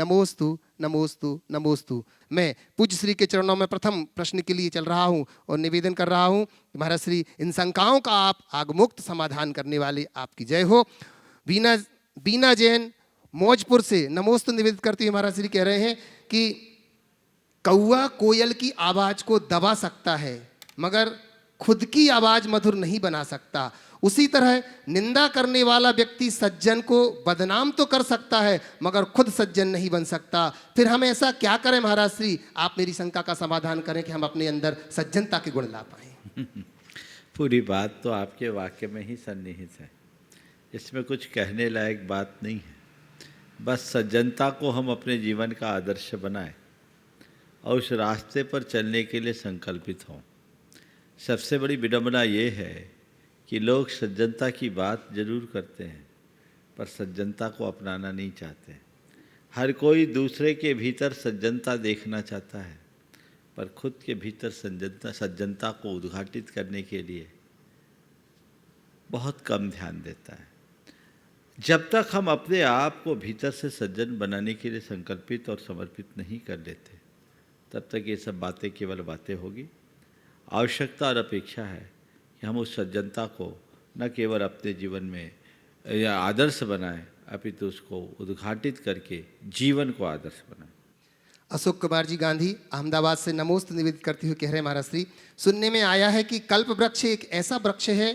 नमोस्तु नमोस्तु नमोस्तु। मैं पूज्य श्री के चरणों में प्रथम प्रश्न के लिए चल रहा हूं और निवेदन कर रहा हूं, महाराज श्री इन शंकाओं का आप आगमुक्त समाधान करने वाले आपकी जय हो। बीना बीना जैन मौजपुर से नमोस्तु निवेदित करते हुए महाराज श्री कह रहे हैं कि कौआ कोयल की आवाज को दबा सकता है मगर खुद की आवाज मधुर नहीं बना सकता। उसी तरह निंदा करने वाला व्यक्ति सज्जन को बदनाम तो कर सकता है मगर खुद सज्जन नहीं बन सकता। फिर हम ऐसा क्या करें महाराज श्री, आप मेरी शंका का समाधान करें कि हम अपने अंदर सज्जनता के गुण ला पाए। पूरी बात तो आपके वाक्य में ही सन्निहित है, इसमें कुछ कहने लायक बात नहीं है। बस सज्जनता को हम अपने जीवन का आदर्श बनाएं और उस रास्ते पर चलने के लिए संकल्पित हों। सबसे बड़ी विडंबना ये है कि लोग सज्जनता की बात जरूर करते हैं पर सज्जनता को अपनाना नहीं चाहते। हर कोई दूसरे के भीतर सज्जनता देखना चाहता है पर खुद के भीतर सज्जनता को उद्घाटित करने के लिए बहुत कम ध्यान देता है। जब तक हम अपने आप को भीतर से सज्जन बनाने के लिए संकल्पित और समर्पित नहीं कर लेते तब तक ये सब बातें केवल बातें होगी। आवश्यकता और अपेक्षा है कि हम उस सज्जनता को न केवल अपने जीवन में या आदर्श बनाएं अपितु उसको उद्घाटित करके जीवन को आदर्श बनाएं। अशोक कुमार जी गांधी अहमदाबाद से नमोस्तु निवेदित करते हुए कह रहे हैं महाराज श्री, सुनने में आया है कि कल्प वृक्ष एक ऐसा वृक्ष है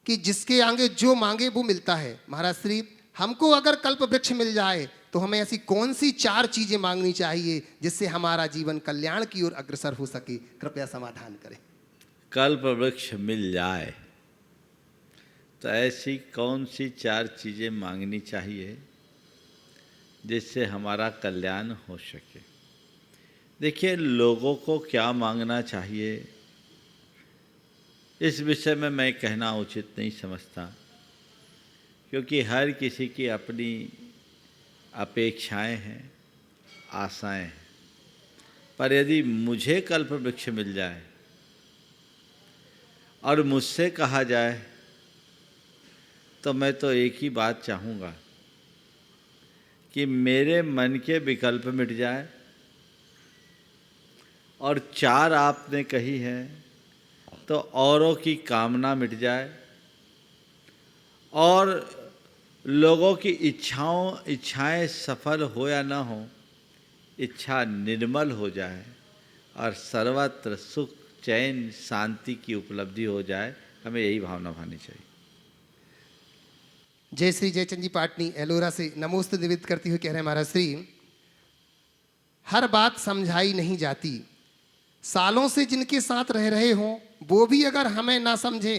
कि जिसके आगे जो मांगे वो मिलता है। महाराज श्री, हमको अगर कल्प वृक्ष मिल जाए तो हमें ऐसी कौन सी 4 चीजें मांगनी चाहिए जिससे हमारा जीवन कल्याण की ओर अग्रसर हो सके? कृपया समाधान करें। कल्प वृक्ष मिल जाए तो ऐसी कौन सी 4 चीजें मांगनी चाहिए जिससे हमारा कल्याण हो सके? देखिए, लोगों को क्या मांगना चाहिए इस विषय में मैं कहना उचित नहीं समझता, क्योंकि हर किसी की अपनी अपेक्षाएं हैं, आशाएं हैं। पर यदि मुझे कल्प वृक्ष मिल जाए और मुझसे कहा जाए तो मैं तो एक ही बात चाहूँगा कि मेरे मन के विकल्प मिट जाए और 4 आपने कही है तो औरों की कामना मिट जाए और लोगों की इच्छाएं सफल हो या ना हो, इच्छा निर्मल हो जाए और सर्वत्र सुख चैन शांति की उपलब्धि हो जाए। हमें यही भावना भानी चाहिए। जय श्री जयचंद जी पाटनी एलोरा से नमोस्तु निवेदित करते हुए कह रहे हैं महाराज श्री, हर बात समझाई नहीं जाती। सालों से जिनके साथ रह रहे हों वो भी अगर हमें ना समझे,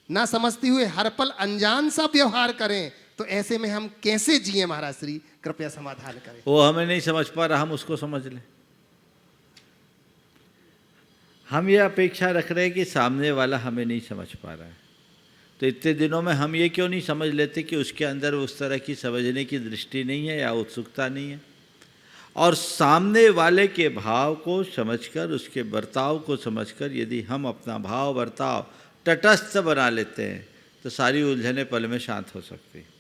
ना समझते हुए हर पल अनजान सा व्यवहार करें तो ऐसे में हम कैसे जिए? महाराज श्री कृपया समाधान करें। वो हमें नहीं समझ पा रहा, हम उसको समझ लें। हम ये अपेक्षा रख रहे हैं कि सामने वाला हमें नहीं समझ पा रहा है, तो इतने दिनों में हम ये क्यों नहीं समझ लेते कि उसके अंदर उस तरह की समझने की दृष्टि नहीं है या उत्सुकता नहीं है। और सामने वाले के भाव को समझकर, उसके बर्ताव को समझकर यदि हम अपना भाव बर्ताव तटस्थ बना लेते हैं तो सारी उलझनें पल में शांत हो सकती हैं।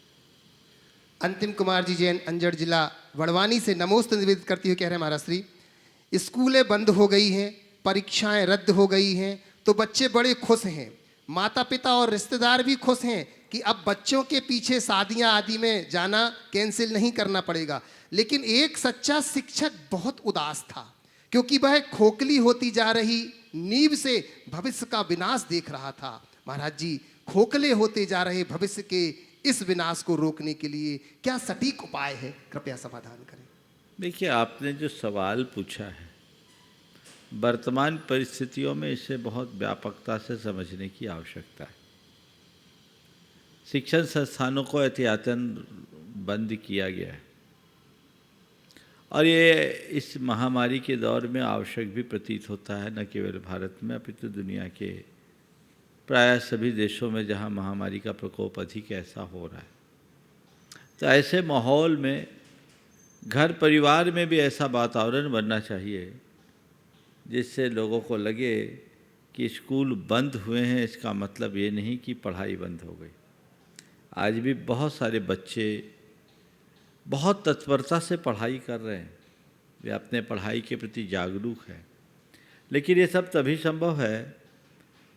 अंतिम कुमार जी जैन अंजड़ जिला बड़वानी से नमोस्तु निवेदित करती हुए कह रहे हैं महाराज श्री, स्कूलें बंद हो गई हैं, परीक्षाएं रद्द हो गई हैं तो बच्चे बड़े खुश हैं, माता पिता और रिश्तेदार भी खुश हैं कि अब बच्चों के पीछे शादियां आदि में जाना कैंसिल नहीं करना पड़ेगा। लेकिन एक सच्चा शिक्षक बहुत उदास था क्योंकि वह खोखली होती जा रही नींव से भविष्य का विनाश देख रहा था। महाराज जी, खोखले होते जा रहे भविष्य के इस विनाश को रोकने के लिए क्या सटीक उपाय है? कृपया समाधान करें। देखिए, आपने जो सवाल पूछा है वर्तमान परिस्थितियों में इसे बहुत व्यापकता से समझने की आवश्यकता है। शिक्षण संस्थानों को एहतियातन बंद किया गया है और ये इस महामारी के दौर में आवश्यक भी प्रतीत होता है, न केवल भारत में अपितु दुनिया के प्रायः सभी देशों में जहाँ महामारी का प्रकोप अधिक ऐसा हो रहा है। तो ऐसे माहौल में घर परिवार में भी ऐसा वातावरण बनना चाहिए जिससे लोगों को लगे कि स्कूल बंद हुए हैं, इसका मतलब ये नहीं कि पढ़ाई बंद हो गई। आज भी बहुत सारे बच्चे बहुत तत्परता से पढ़ाई कर रहे हैं, वे अपने पढ़ाई के प्रति जागरूक हैं, लेकिन ये सब तभी संभव है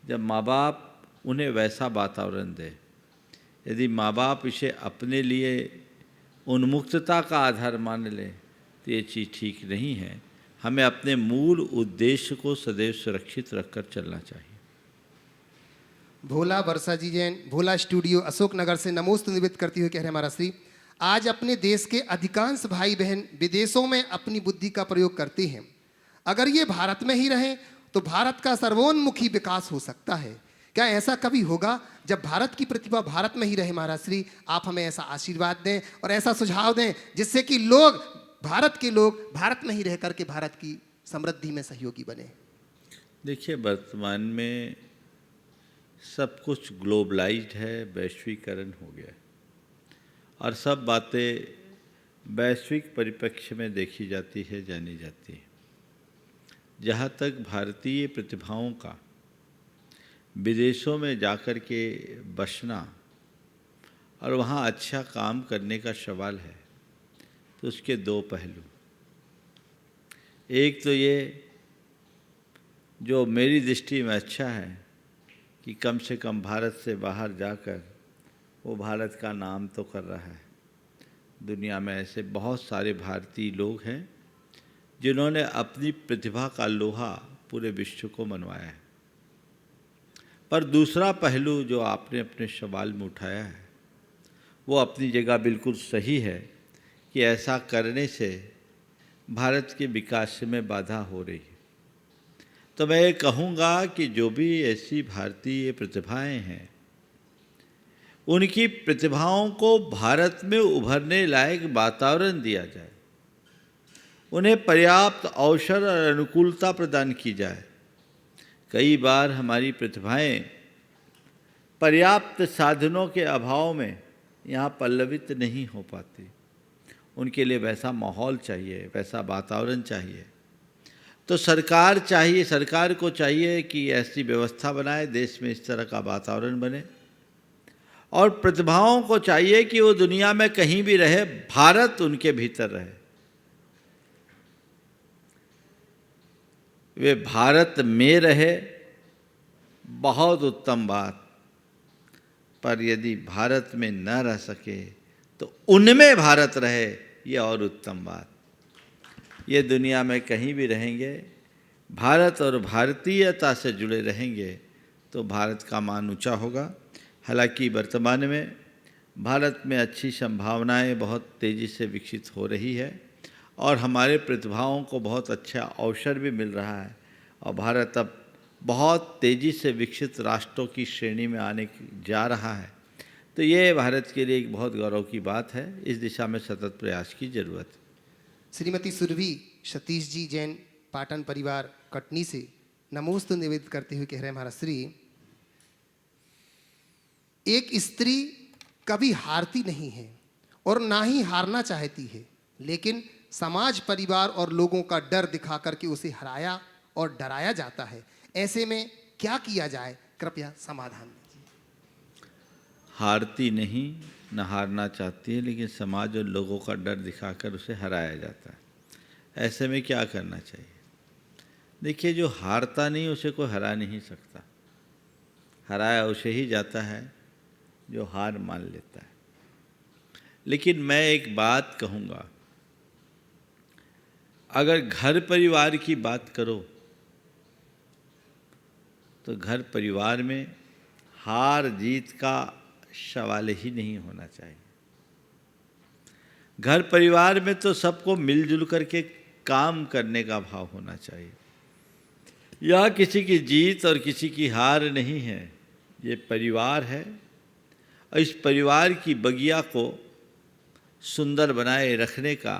जब माँ बाप उन्हें वैसा वातावरण दें। यदि माँ बाप इसे अपने लिए उन्मुक्तता का आधार मान लें तो ये चीज़ ठीक नहीं है। हमें अपने मूल उद्देश्य को सदैव सुरक्षित रखकर चलना चाहिए। भोला वर्षा जी जैन, भोला स्टूडियो अशोकनगर से नमोस्तु निवेदित करती हुई कह रहे हैं महाराज श्री, आज अपने देश के अधिकांश भाई बहन विदेशों में अपनी बुद्धि का प्रयोग करते हैं। अगर ये भारत में ही रहें तो भारत का सर्वोन्मुखी विकास हो सकता है। क्या ऐसा कभी होगा जब भारत की प्रतिभा भारत में ही रहे? महाराज श्री, आप हमें ऐसा आशीर्वाद दें और ऐसा सुझाव दें जिससे कि लोग, भारत के लोग भारत में ही रह करके भारत की समृद्धि में सहयोगी बने। देखिए, वर्तमान में सब कुछ ग्लोबलाइज्ड है, वैश्वीकरण हो गया है और सब बातें वैश्विक परिप्रेक्ष्य में देखी जाती है, जानी जाती है। जहाँ तक भारतीय प्रतिभाओं का विदेशों में जाकर के बसना और वहाँ अच्छा काम करने का सवाल है, तो उसके दो पहलू। एक तो ये जो मेरी दृष्टि में अच्छा है कि कम से कम भारत से बाहर जाकर वो भारत का नाम तो कर रहा है। दुनिया में ऐसे बहुत सारे भारतीय लोग हैं जिन्होंने अपनी प्रतिभा का लोहा पूरे विश्व को मनवाया है। पर दूसरा पहलू जो आपने अपने सवाल में उठाया है वो अपनी जगह बिल्कुल सही है कि ऐसा करने से भारत के विकास में बाधा हो रही है। तो मैं ये कहूँगा कि जो भी ऐसी भारतीय प्रतिभाएं हैं, उनकी प्रतिभाओं को भारत में उभरने लायक वातावरण दिया जाए, उन्हें पर्याप्त अवसर और अनुकूलता प्रदान की जाए। कई बार हमारी प्रतिभाएं पर्याप्त साधनों के अभाव में यहाँ पल्लवित नहीं हो पाती। उनके लिए वैसा माहौल चाहिए, वैसा वातावरण चाहिए। तो सरकार को चाहिए कि ऐसी व्यवस्था बनाए, देश में इस तरह का वातावरण बने, और प्रतिभाओं को चाहिए कि वो दुनिया में कहीं भी रहे, भारत उनके भीतर रहे। वे भारत में रहे, बहुत उत्तम बात, पर यदि भारत में न रह सके तो उनमें भारत रहे, ये और उत्तम बात। ये दुनिया में कहीं भी रहेंगे, भारत और भारतीयता से जुड़े रहेंगे तो भारत का मान ऊंचा होगा। हालांकि वर्तमान में भारत में अच्छी संभावनाएं बहुत तेज़ी से विकसित हो रही है और हमारे प्रतिभाओं को बहुत अच्छा अवसर भी मिल रहा है और भारत अब बहुत तेज़ी से विकसित राष्ट्रों की श्रेणी में आने जा रहा है। तो ये भारत के लिए एक बहुत गौरव की बात है। इस दिशा में सतत प्रयास की जरूरत है। श्रीमती सुरभि सतीश जी जैन, पाटन परिवार कटनी से नमोस्तु निवेदित करते हुए कह रहे हैं महाराज श्री, एक स्त्री कभी हारती नहीं है और ना ही हारना चाहती है, लेकिन समाज, परिवार और लोगों का डर दिखा करके उसे हराया और डराया जाता है। ऐसे में क्या किया जाए, कृपया समाधान दीजिए। हारती नहीं, न हारना चाहती है, लेकिन समाज और लोगों का डर दिखाकर उसे हराया जाता है। ऐसे में क्या करना चाहिए? देखिए, जो हारता नहीं उसे कोई हरा नहीं सकता। हराया उसे ही जाता है जो हार मान लेता है। लेकिन मैं एक बात कहूँगा, अगर घर परिवार की बात करो तो घर परिवार में हार जीत का सवाल ही नहीं होना चाहिए। घर परिवार में तो सबको मिलजुल करके काम करने का भाव होना चाहिए। यहाँ किसी की जीत और किसी की हार नहीं है, ये परिवार है और इस परिवार की बगिया को सुंदर बनाए रखने का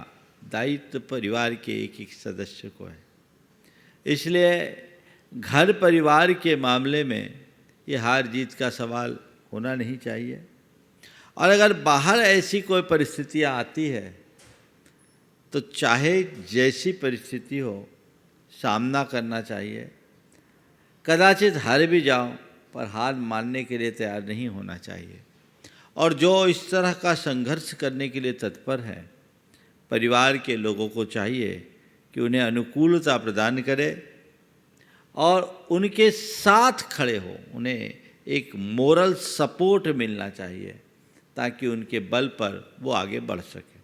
दायित्व परिवार के एक एक सदस्य को है। इसलिए घर परिवार के मामले में ये हार जीत का सवाल होना नहीं चाहिए। और अगर बाहर ऐसी कोई परिस्थितियाँ आती है तो चाहे जैसी परिस्थिति हो, सामना करना चाहिए। कदाचित हार भी जाओ पर हार मानने के लिए तैयार नहीं होना चाहिए। और जो इस तरह का संघर्ष करने के लिए तत्पर है परिवार के लोगों को चाहिए कि उन्हें अनुकूलता प्रदान करे और उनके साथ खड़े हो, उन्हें एक मोरल सपोर्ट मिलना चाहिए ताकि उनके बल पर वो आगे बढ़ सके।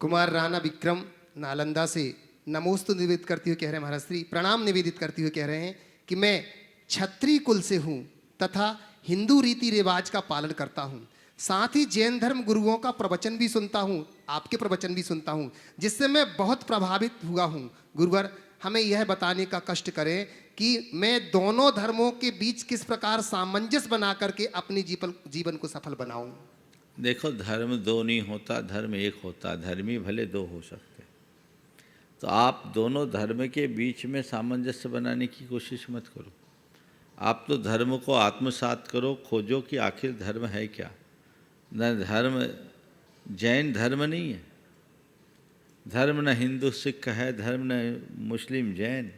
कुमार राणा विक्रम नालंदा से नमोस्तु निवेदित करते हुए कह रहे हैं, महाराज श्री प्रणाम निवेदित करते हुए कह रहे हैं कि मैं क्षत्रिय कुल से हूँ तथा हिंदू रीति रिवाज का पालन करता हूँ, साथ ही जैन धर्म गुरुओं का प्रवचन भी सुनता हूँ, आपके प्रवचन भी सुनता हूँ, जिससे मैं बहुत प्रभावित हुआ हूँ। गुरुवर हमें यह बताने का कष्ट करें कि मैं दोनों धर्मों के बीच किस प्रकार सामंजस्य बना करके अपनी जीवन को सफल बनाऊं। देखो, धर्म दो नहीं होता, धर्म एक होता। धर्मी भले दो हो सकते, तो आप दोनों धर्म के बीच में सामंजस्य बनाने की कोशिश मत करो। आप तो धर्म को आत्मसात करो, खोजो कि आखिर धर्म है क्या। न धर्म जैन धर्म नहीं है, धर्म न हिंदू सिख है, धर्म न मुस्लिम जैन,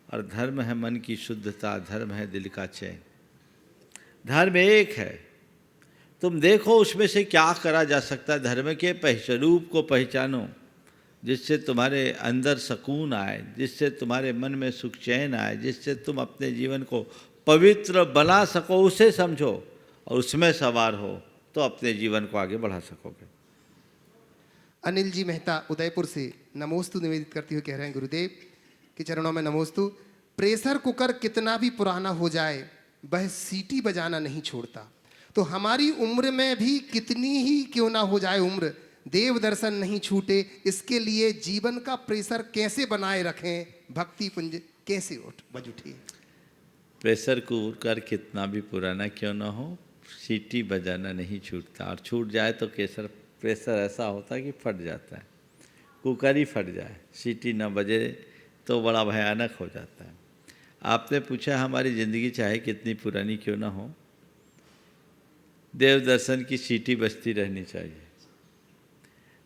और धर्म है मन की शुद्धता, धर्म है दिल का चैन। धर्म एक है, तुम देखो उसमें से क्या करा जा सकता है। धर्म के स्वरूप को पहचानो, जिससे तुम्हारे अंदर सुकून आए, जिससे तुम्हारे मन में सुख चैन आए, जिससे तुम अपने जीवन को पवित्र बना सको, उसे समझो और उसमें सवार हो तो अपने जीवन को आगे बढ़ा सकोगे। अनिल जी मेहता उदयपुर से नमोस्तु निवेदित करते हुए कह रहे हैं, गुरुदेव के चरणों में नमोस्तु। प्रेशर कुकर कितना भी पुराना हो जाए वह सीटी बजाना नहीं छोड़ता, तो हमारी उम्र में भी कितनी ही क्यों ना हो जाए उम्र, देव दर्शन नहीं छूटे। इसके लिए जीवन का प्रेशर कैसे बनाए रखें, भक्ति पुंज कैसे बज उठे। प्रेशर कुकर कितना भी पुराना क्यों ना हो, सीटी बजाना नहीं छूटता, और छूट जाए तो प्रेशर ऐसा होता है कि फट जाता है। कुकर ही फट जाए, सीटी ना बजे तो बड़ा भयानक हो जाता है। आपने पूछा हमारी ज़िंदगी चाहे कितनी पुरानी क्यों ना हो, देव दर्शन की सीटी बजती रहनी चाहिए।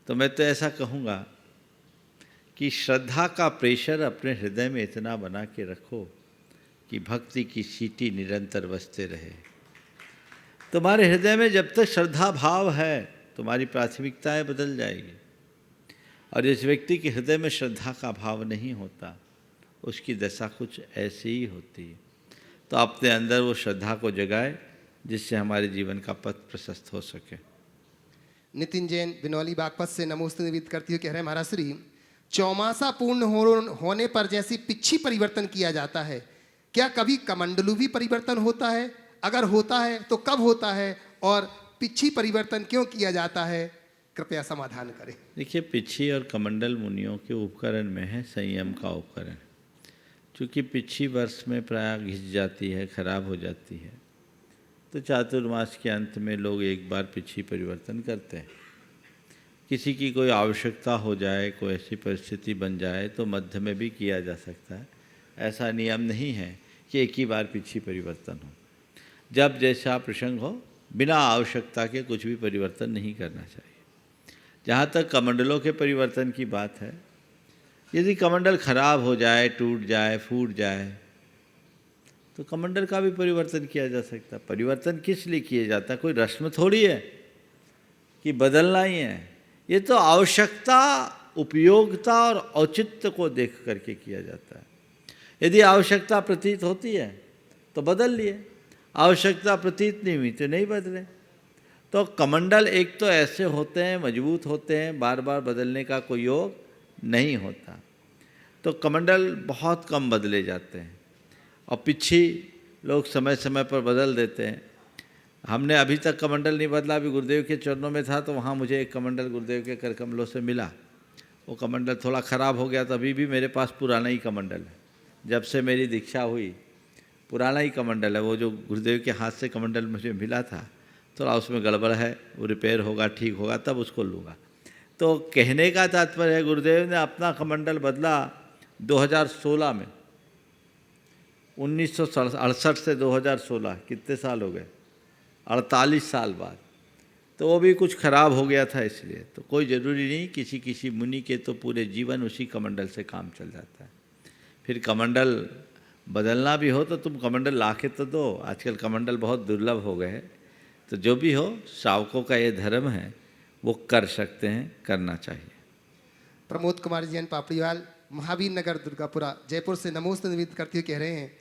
तो मैं तो ऐसा कहूँगा कि श्रद्धा का प्रेशर अपने हृदय में इतना बना के रखो कि भक्ति की सीटी निरंतर बजते रहे। तुम्हारे हृदय में जब तक श्रद्धा भाव है, तुम्हारी प्राथमिकताएं बदल जाएगी। और जिस व्यक्ति के हृदय में श्रद्धा का भाव नहीं होता, उसकी दशा कुछ ऐसी ही होती है। तो अपने अंदर वो श्रद्धा को जगाए, जिससे हमारे जीवन का पथ प्रशस्त हो सके। नितिन जैन बिनौली बागपत से नमोस्तु निवेदित करती हुए कह रहे हैं, महाराज श्री चौमासा पूर्ण होने पर जैसी पिच्छी परिवर्तन किया जाता है, क्या कभी कमंडलू भी परिवर्तन होता है? अगर होता है तो कब होता है और पिच्छी परिवर्तन क्यों किया जाता है? कृपया समाधान करें। देखिए, पिच्छी और कमंडल मुनियों के उपकरण में है संयम का उपकरण। चूँकि पिच्छी वर्ष में प्राय घिस जाती है, खराब हो जाती है, तो चातुर्मास के अंत में लोग एक बार पिच्छी परिवर्तन करते हैं। किसी की कोई आवश्यकता हो जाए, कोई ऐसी परिस्थिति बन जाए तो मध्य में भी किया जा सकता है। ऐसा नियम नहीं है कि एक ही बार पिच्छी परिवर्तन हो। जब जैसा प्रसंग हो, बिना आवश्यकता के कुछ भी परिवर्तन नहीं करना चाहिए। जहाँ तक कमंडलों के परिवर्तन की बात है, यदि कमंडल खराब हो जाए, टूट जाए, फूट जाए, तो कमंडल का भी परिवर्तन किया जा सकता है। परिवर्तन किस लिए किया जाता है? कोई रस्म थोड़ी है कि बदलना ही है। ये तो आवश्यकता, उपयोगिता और औचित्य को देख करके किया जाता है। यदि आवश्यकता प्रतीत होती है तो बदल लिए, आवश्यकता प्रतीत नहीं हुई तो नहीं बदले। तो कमंडल एक तो ऐसे होते हैं, मजबूत होते हैं, बार बार बदलने का कोई योग नहीं होता। तो कमंडल बहुत कम बदले जाते हैं, और पिच्छी लोग समय समय पर बदल देते हैं। हमने अभी तक कमंडल नहीं बदला। अभी गुरुदेव के चरणों में था तो वहाँ मुझे एक कमंडल गुरुदेव के कर कमलों से मिला। वो कमंडल थोड़ा ख़राब हो गया, तो अभी भी मेरे पास पुराना ही कमंडल है। जब से मेरी दीक्षा हुई पुराना ही कमंडल है। वो जो गुरुदेव के हाथ से कमंडल मुझे मिला था, थोड़ा उसमें गड़बड़ है, वो रिपेयर होगा, ठीक होगा, तब उसको लूँगा। तो कहने का तात्पर्य है, गुरुदेव ने अपना कमंडल बदला 2016 में। 1968 से 2016 कितने साल हो गए? 48 साल बाद। तो वो भी कुछ खराब हो गया था, इसलिए। तो कोई ज़रूरी नहीं, किसी किसी मुनि के तो पूरे जीवन उसी कमंडल से काम चल जाता है। फिर कमंडल बदलना भी हो तो तुम कमंडल ला के तो दो। आजकल कमंडल बहुत दुर्लभ हो गए हैं। तो जो भी हो, श्रावकों का ये धर्म है, वो कर सकते हैं, करना चाहिए। प्रमोद कुमार जैन पापड़ीवाल, महावीर नगर, दुर्गापुरा, जयपुर से नमोस्त निवेदित करते हुए कह रहे हैं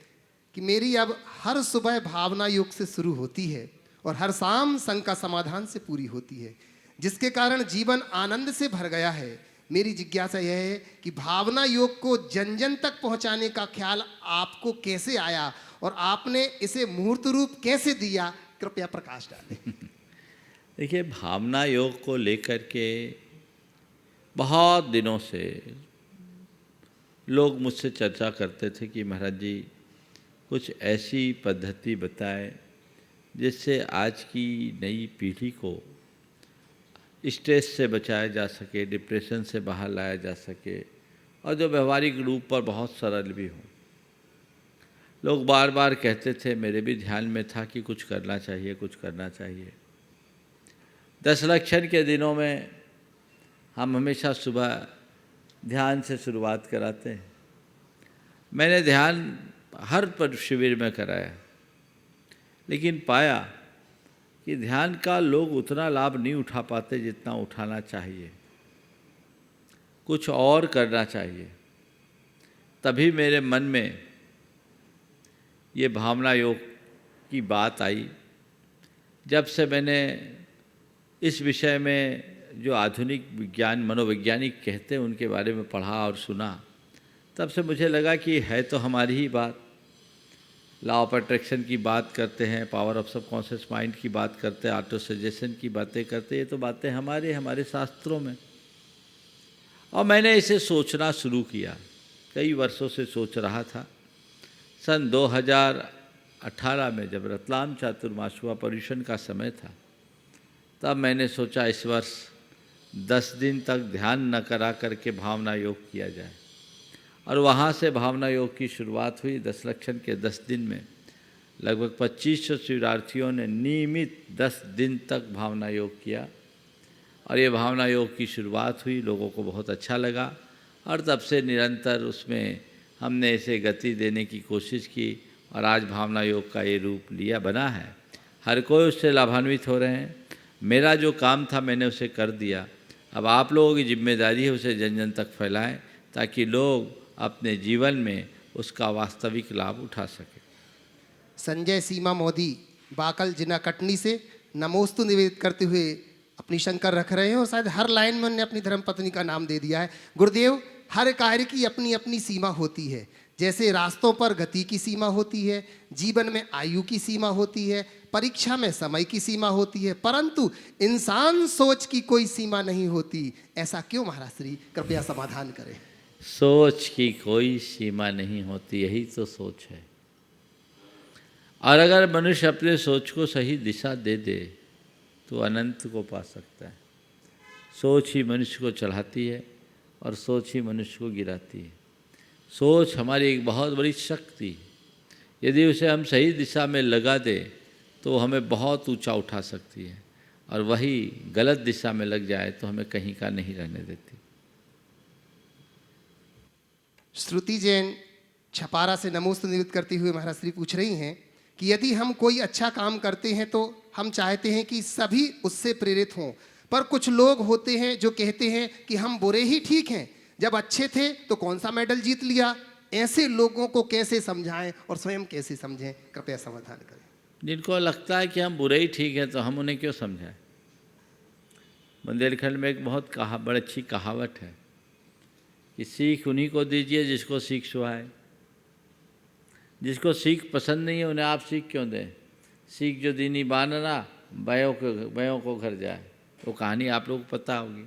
कि मेरी अब हर सुबह भावना योग से शुरू होती है और हर शाम शंका समाधान से पूरी होती है, जिसके कारण जीवन आनंद से भर गया है। मेरी जिज्ञासा यह है कि भावना योग को जन जन तक पहुंचाने का ख्याल आपको कैसे आया और आपने इसे मूर्त रूप कैसे दिया, कृपया प्रकाश डालें। देखिए, भावना योग को लेकर के बहुत दिनों से लोग मुझसे चर्चा करते थे कि महाराज जी कुछ ऐसी पद्धति बताएं जिससे आज की नई पीढ़ी को स्ट्रेस से बचाया जा सके, डिप्रेशन से बाहर लाया जा सके और जो व्यवहारिक रूप पर बहुत सरल भी हो। लोग बार बार कहते थे, मेरे भी ध्यान में था कि कुछ करना चाहिए, कुछ करना चाहिए। 10 लक्षण के दिनों में हम हमेशा सुबह ध्यान से शुरुआत कराते हैं। मैंने ध्यान हर पर शिविर में कराया, लेकिन पाया कि ध्यान का लोग उतना लाभ नहीं उठा पाते जितना उठाना चाहिए। कुछ और करना चाहिए। तभी मेरे मन में ये भावना योग की बात आई। जब से मैंने इस विषय में जो आधुनिक विज्ञान मनोवैज्ञानिक कहते हैं उनके बारे में पढ़ा और सुना, तब से मुझे लगा कि है तो हमारी ही बात। लॉ ऑफ अट्रैक्शन की बात करते हैं, पावर ऑफ सबकॉन्शियस माइंड की बात करते हैं, ऑटो सजेशन की बातें करते हैं, ये तो बातें हमारे शास्त्रों में। और मैंने इसे सोचना शुरू किया, कई वर्षों से सोच रहा था। सन 2018 में जब रतलाम चातुर्मास हुआ, पर्यूषण का समय था, तब मैंने सोचा इस वर्ष 10 दिन तक ध्यान न करा करके भावना योग किया जाए। और वहाँ से भावना योग की शुरुआत हुई। 10 लक्षण के 10 दिन में लगभग 2500 शिविरार्थियों ने नियमित 10 दिन तक भावना योग किया और ये भावना योग की शुरुआत हुई। लोगों को बहुत अच्छा लगा और तब से निरंतर उसमें हमने इसे गति देने की कोशिश की और आज भावना योग का ये रूप लिया बना है। हर कोई उससे लाभान्वित हो रहे हैं। मेरा जो काम था मैंने उसे कर दिया। अब आप लोगों की जिम्मेदारी है उसे जन जन तक फैलाएं ताकि लोग अपने जीवन में उसका वास्तविक लाभ उठा सके। संजय सीमा मोदी बाकल जिना कटनी से नमोस्तु निवेदित करते हुए अपनी शंकर रख रहे हैं और शायद हर लाइन में उन्होंने अपनी धर्मपत्नी का नाम दे दिया है। गुरुदेव, हर कार्य की अपनी अपनी सीमा होती है। जैसे रास्तों पर गति की सीमा होती है, जीवन में आयु की सीमा होती है, परीक्षा में समय की सीमा होती है, परंतु इंसान सोच की कोई सीमा नहीं होती। ऐसा क्यों महाराज श्री, कृपया समाधान करें। सोच की कोई सीमा नहीं होती, यही तो सोच है। और अगर मनुष्य अपने सोच को सही दिशा दे दे तो अनंत को पा सकता है। सोच ही मनुष्य को चढ़ाती है और सोच ही मनुष्य को गिराती है। सोच हमारी एक बहुत बड़ी शक्ति है। यदि उसे हम सही दिशा में लगा दें तो हमें बहुत ऊंचा उठा सकती है और वही गलत दिशा में लग जाए तो हमें कहीं का नहीं रहने देती। श्रुति जैन छपारा से नमोस्तु निवेदित करते हुए महाराज श्री पूछ रही हैं कि यदि हम कोई अच्छा काम करते हैं तो हम चाहते हैं कि सभी उससे प्रेरित हों, पर कुछ लोग होते हैं जो कहते हैं कि हम बुरे ही ठीक हैं, जब अच्छे थे तो कौन सा मेडल जीत लिया। ऐसे लोगों को कैसे समझाएं और स्वयं कैसे समझें, कृपया समाधान करें। जिनको लगता है कि हम बुरे ही ठीक हैं तो हम उन्हें क्यों समझाएं। बुंदेलखंड में एक बहुत बड़ी अच्छी कहावत है कि सीख उन्हीं को दीजिए जिसको सीख सुहाए। जिसको सीख पसंद नहीं है उन्हें आप सीख क्यों दें। सीख जो दीनी बानना बयों को घर जाए, वो कहानी आप लोग को पता होगी।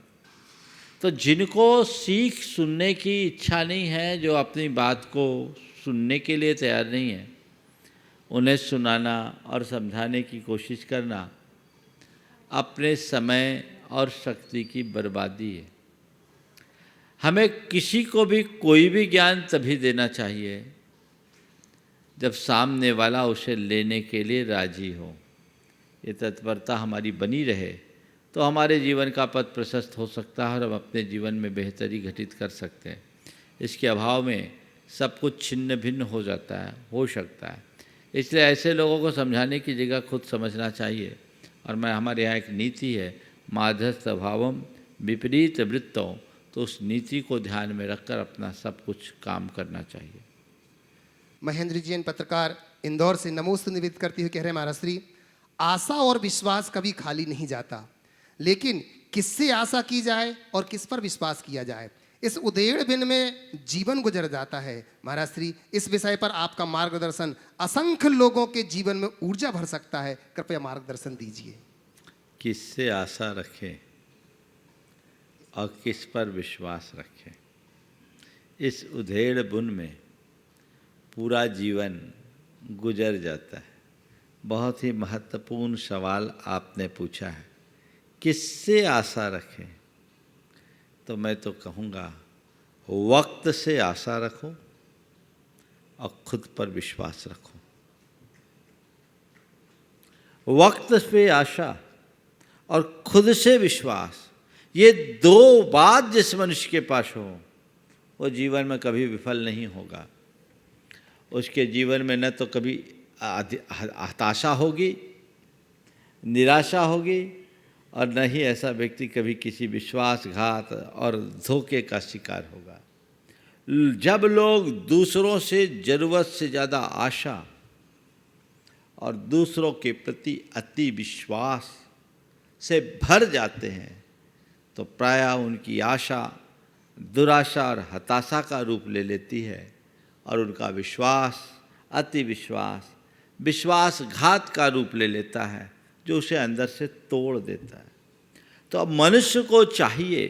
तो जिनको सीख सुनने की इच्छा नहीं है, जो अपनी बात को सुनने के लिए तैयार नहीं है, उन्हें सुनाना और समझाने की कोशिश करना अपने समय और शक्ति की बर्बादी है। हमें किसी को भी कोई भी ज्ञान तभी देना चाहिए जब सामने वाला उसे लेने के लिए राजी हो। ये तत्परता हमारी बनी रहे तो हमारे जीवन का पथ प्रशस्त हो सकता है और हम अपने जीवन में बेहतरी घटित कर सकते हैं। इसके अभाव में सब कुछ छिन्न भिन्न हो जाता है, हो सकता है। इसलिए ऐसे लोगों को समझाने की जगह खुद समझना चाहिए। और हमारे यहाँ एक नीति है, माधस्त भावम विपरीत वृत्तों, तो उस नीति को ध्यान में रखकर अपना सब कुछ काम करना चाहिए। महेंद्र जी पत्रकार इंदौर से नमोस्तु निवेदित करती हुए कह रहे हैं, महाराज श्री, आशा और विश्वास कभी खाली नहीं जाता, लेकिन किससे आशा की जाए और किस पर विश्वास किया जाए, इस उधेड़ बिन में जीवन गुजर जाता है। महाराज श्री, इस विषय पर आपका मार्गदर्शन असंख्य लोगों के जीवन में ऊर्जा भर सकता है, कृपया मार्गदर्शन दीजिए। किससे आशा रखें और किस पर विश्वास रखें, इस उधेड़ बुन में पूरा जीवन गुजर जाता है। बहुत ही महत्वपूर्ण सवाल आपने पूछा है, किससे आशा रखें? तो मैं तो कहूँगा वक्त से आशा रखो और खुद पर विश्वास रखो। वक्त पे आशा और खुद से विश्वास, ये दो बात जिस मनुष्य के पास हो वो जीवन में कभी विफल नहीं होगा। उसके जीवन में न तो कभी हताशा होगी, निराशा होगी, और न ही ऐसा व्यक्ति कभी किसी विश्वासघात और धोखे का शिकार होगा। जब लोग दूसरों से ज़रूरत से ज़्यादा आशा और दूसरों के प्रति अति विश्वास से भर जाते हैं, तो प्रायः उनकी आशा दुराशा और हताशा का रूप ले लेती है, और उनका विश्वास अति विश्वास विश्वासघात का रूप ले लेता है, जो उसे अंदर से तोड़ देता है। तो अब मनुष्य को चाहिए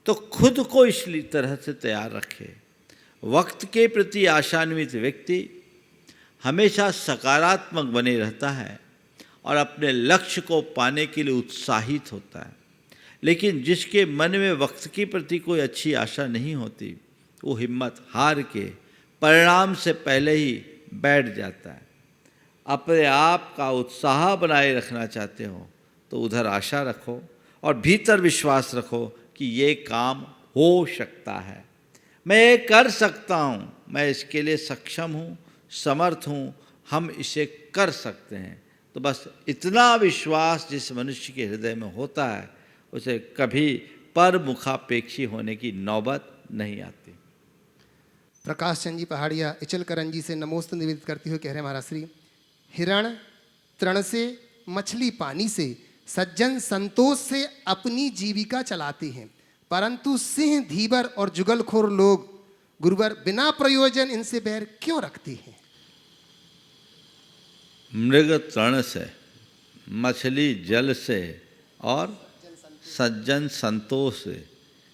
तो खुद को इसलिए तरह से तैयार रखे। वक्त के प्रति आशान्वित व्यक्ति हमेशा सकारात्मक बने रहता है और अपने लक्ष्य को पाने के लिए उत्साहित होता है। लेकिन जिसके मन में वक्त के प्रति कोई अच्छी आशा नहीं होती, वो हिम्मत हार के परिणाम से पहले ही बैठ जाता है। अपने आप का उत्साह बनाए रखना चाहते हो तो उधर आशा रखो और भीतर विश्वास रखो कि ये काम हो सकता है, मैं ये कर सकता हूँ, मैं इसके लिए सक्षम हूँ, समर्थ हूँ, हम इसे कर सकते हैं। तो बस इतना विश्वास जिस मनुष्य के हृदय में होता है, उसे कभी परमुखापेक्षी होने की नौबत नहीं आती। प्रकाश चंद जी पहाड़िया इचलकरंजी से नमोस्तु निवेदित करते हुए कह रहे हैं, महाराज श्री, हिरण तृण से, मछली पानी से, सज्जन संतोष से अपनी जीविका चलाते हैं, परंतु सिंह, धीवर और जुगलखोर लोग गुरुवर बिना प्रयोजन इनसे बैर क्यों रखते हैं? मृग तृण से, मछली जल से और सज्जन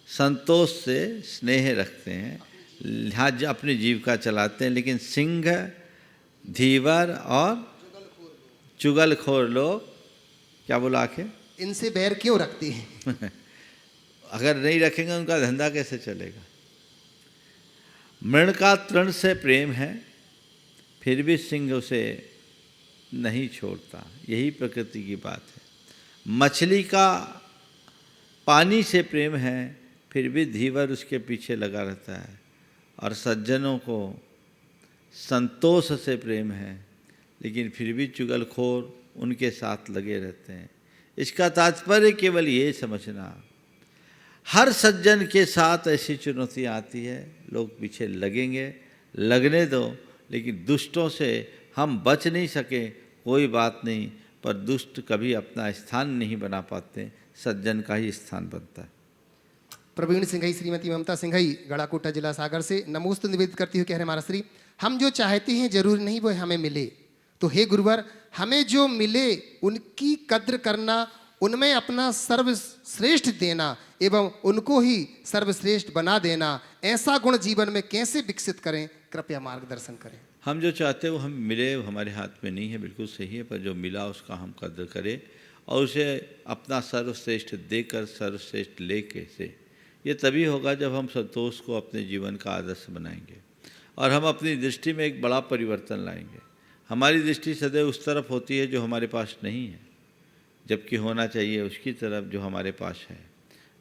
संतोष से स्नेह रखते हैं, लिहाजा अपनी जीविका चलाते हैं। लेकिन सिंह, धीवर और चुगलखोर लोग क्या बोला आखिर, इनसे बैर क्यों रखते हैं? अगर नहीं रखेंगे उनका धंधा कैसे चलेगा? मृग का तृण से प्रेम है, फिर भी सिंह उसे नहीं छोड़ता, यही प्रकृति की बात है। मछली का पानी से प्रेम है, फिर भी धीवर उसके पीछे लगा रहता है। और सज्जनों को संतोष से प्रेम है, लेकिन फिर भी चुगलखोर उनके साथ लगे रहते हैं। इसका तात्पर्य केवल ये समझना, हर सज्जन के साथ ऐसी चुनौतियाँ आती है, लोग पीछे लगेंगे, लगने दो, लेकिन दुष्टों से हम बच नहीं सके कोई बात नहीं, पर दुष्ट कभी अपना स्थान नहीं बना पाते, सज्जन का ही स्थान बनता है। प्रवीण सिंघई, श्रीमती ममता सिंघई, गढ़ाकोटा जिला सागर से नमोस्तु निवेदित करती हुई कह रहे हैं, महाराज श्री, हम जो चाहते हैं जरूरी नहीं वो हमें मिले, तो हे गुरुवर, हमें जो मिले उनकी कद्र करना, उनमें अपना सर्वश्रेष्ठ देना एवं उनको ही सर्वश्रेष्ठ बना देना, ऐसा गुण जीवन में कैसे विकसित करें, कृपया मार्गदर्शन करें। हम जो चाहते हैं वो हम मिले, हमारे हाथ में नहीं है, बिल्कुल सही है, पर जो मिला उसका हम कद्र करें और उसे अपना सर्वश्रेष्ठ देकर सर्वश्रेष्ठ लेके से, ये तभी होगा जब हम संतोष को अपने जीवन का आदर्श बनाएंगे और हम अपनी दृष्टि में एक बड़ा परिवर्तन लाएंगे। हमारी दृष्टि सदैव उस तरफ होती है जो हमारे पास नहीं है, जबकि होना चाहिए उसकी तरफ जो हमारे पास है।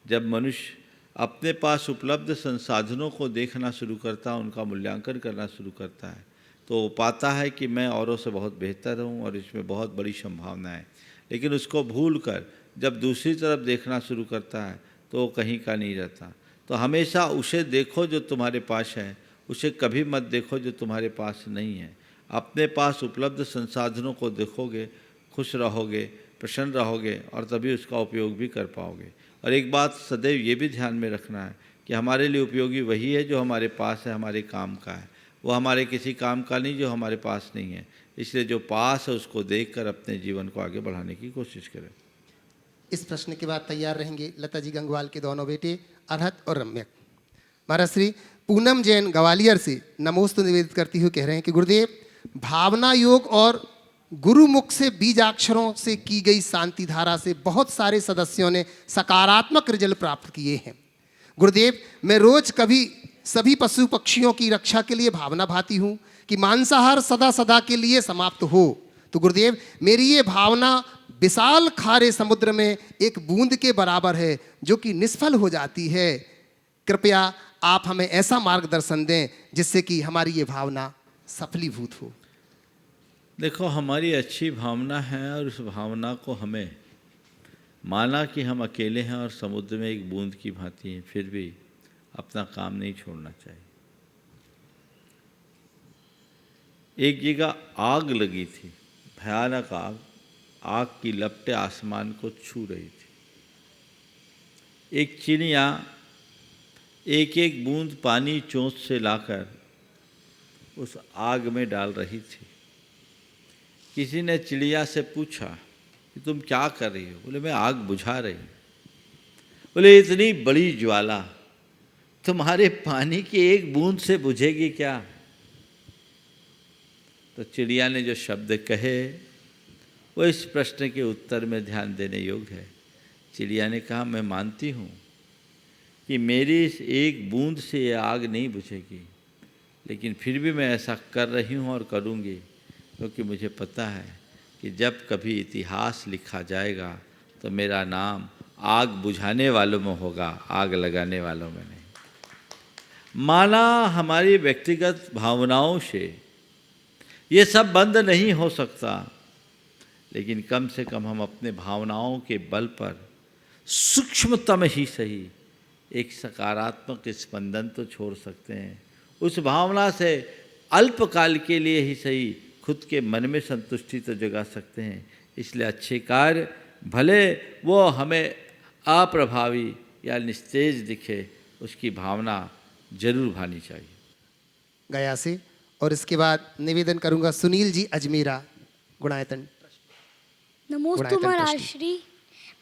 जब मनुष्य अपने पास उपलब्ध संसाधनों को देखना शुरू करता है, उनका मूल्यांकन करना शुरू करता है, तो वो पाता है कि मैं औरों से बहुत बेहतर हूँ और इसमें बहुत बड़ी संभावना है। लेकिन उसको भूलकर जब दूसरी तरफ देखना शुरू करता है तो वो कहीं का नहीं रहता। तो हमेशा उसे देखो जो तुम्हारे पास है, उसे कभी मत देखो जो तुम्हारे पास नहीं है। अपने पास उपलब्ध संसाधनों को देखोगे, खुश रहोगे, प्रसन्न रहोगे और तभी उसका उपयोग भी कर पाओगे। और एक बात सदैव ये भी ध्यान में रखना है कि हमारे लिए उपयोगी वही है जो हमारे पास है, हमारे काम का है। वो हमारे किसी काम का नहीं जो हमारे पास नहीं है। इसलिए जो पास है उसको देखकर अपने जीवन को आगे बढ़ाने की कोशिश करें। इस प्रश्न के बाद तैयार रहेंगे लता जी गंगवाल के दोनों बेटे अरहत और रम्यक। महाराज श्री पूनम जैन ग्वालियर से नमोस्तु निवेदित करती हुई कह रहे हैं कि गुरुदेव, भावना योग और गुरुमुख से बीजाक्षरों से की गई शांति धारा से बहुत सारे सदस्यों ने सकारात्मक रिजल्ट प्राप्त किए हैं। गुरुदेव, मैं रोज कभी सभी पशु पक्षियों की रक्षा के लिए भावना भाती हूँ कि मांसाहार सदा सदा के लिए समाप्त हो। तो गुरुदेव, मेरी ये भावना विशाल खारे समुद्र में एक बूंद के बराबर है जो कि निष्फल हो जाती है। कृपया आप हमें ऐसा मार्गदर्शन दें जिससे कि हमारी ये भावना सफलीभूत हो। देखो, हमारी अच्छी भावना है और उस भावना को हमें माना कि हम अकेले हैं और समुद्र में एक बूंद की भांति हैं, फिर भी अपना काम नहीं छोड़ना चाहिए। एक जगह आग लगी थी, भयानक आग। आग की लपटें आसमान को छू रही थी। एक चिड़िया एक एक बूंद पानी चोंच से लाकर उस आग में डाल रही थी। किसी ने चिड़िया से पूछा कि तुम क्या कर रही हो? बोले, मैं आग बुझा रही हूँ। बोले, इतनी बड़ी ज्वाला तुम्हारे पानी की एक बूंद से बुझेगी क्या? तो चिड़िया ने जो शब्द कहे वो इस प्रश्न के उत्तर में ध्यान देने योग्य है। चिड़िया ने कहा, मैं मानती हूँ कि मेरी इस एक बूंद से ये आग नहीं बुझेगी, लेकिन फिर भी मैं ऐसा कर रही हूँ और करूँगी, क्योंकि मुझे पता है कि जब कभी इतिहास लिखा जाएगा तो मेरा नाम आग बुझाने वालों में होगा, आग लगाने वालों में नहीं। माना हमारी व्यक्तिगत भावनाओं से ये सब बंद नहीं हो सकता, लेकिन कम से कम हम अपने भावनाओं के बल पर सूक्ष्मतम ही सही एक सकारात्मक स्पंदन तो छोड़ सकते हैं। उस भावना से अल्पकाल के लिए ही सही खुद के मन में संतुष्टि तो जगा सकते हैं। इसलिए अच्छे कार्य भले वो हमें अप्रभावी या निस्तेज दिखे, उसकी भावना जरूर भानी चाहिए। गया से। और इसके बाद निवेदन करूंगा सुनील जी अजमेरा, गुणायतन। नमोस्तु महाराज श्री।